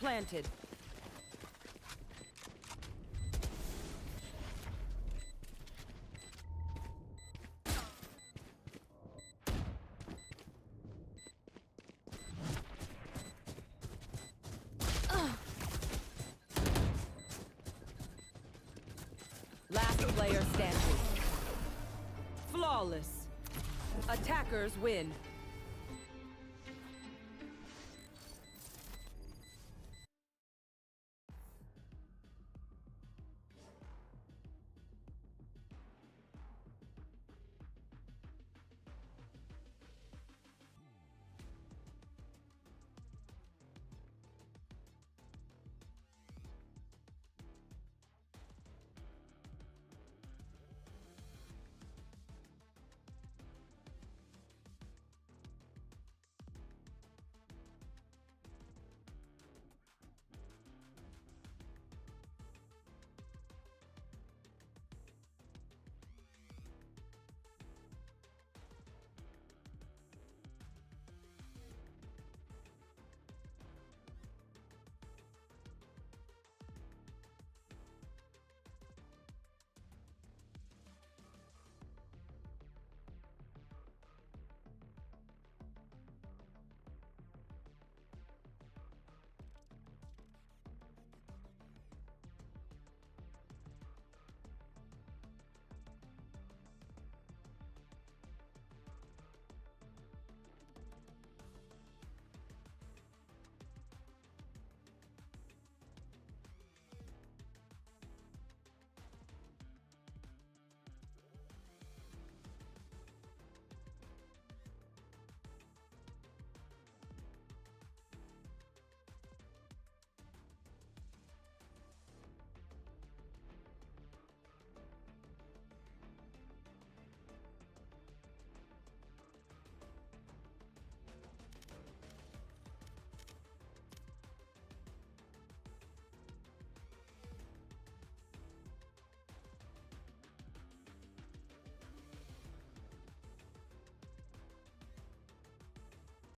planted. Last player standing. Flawless. Attackers win.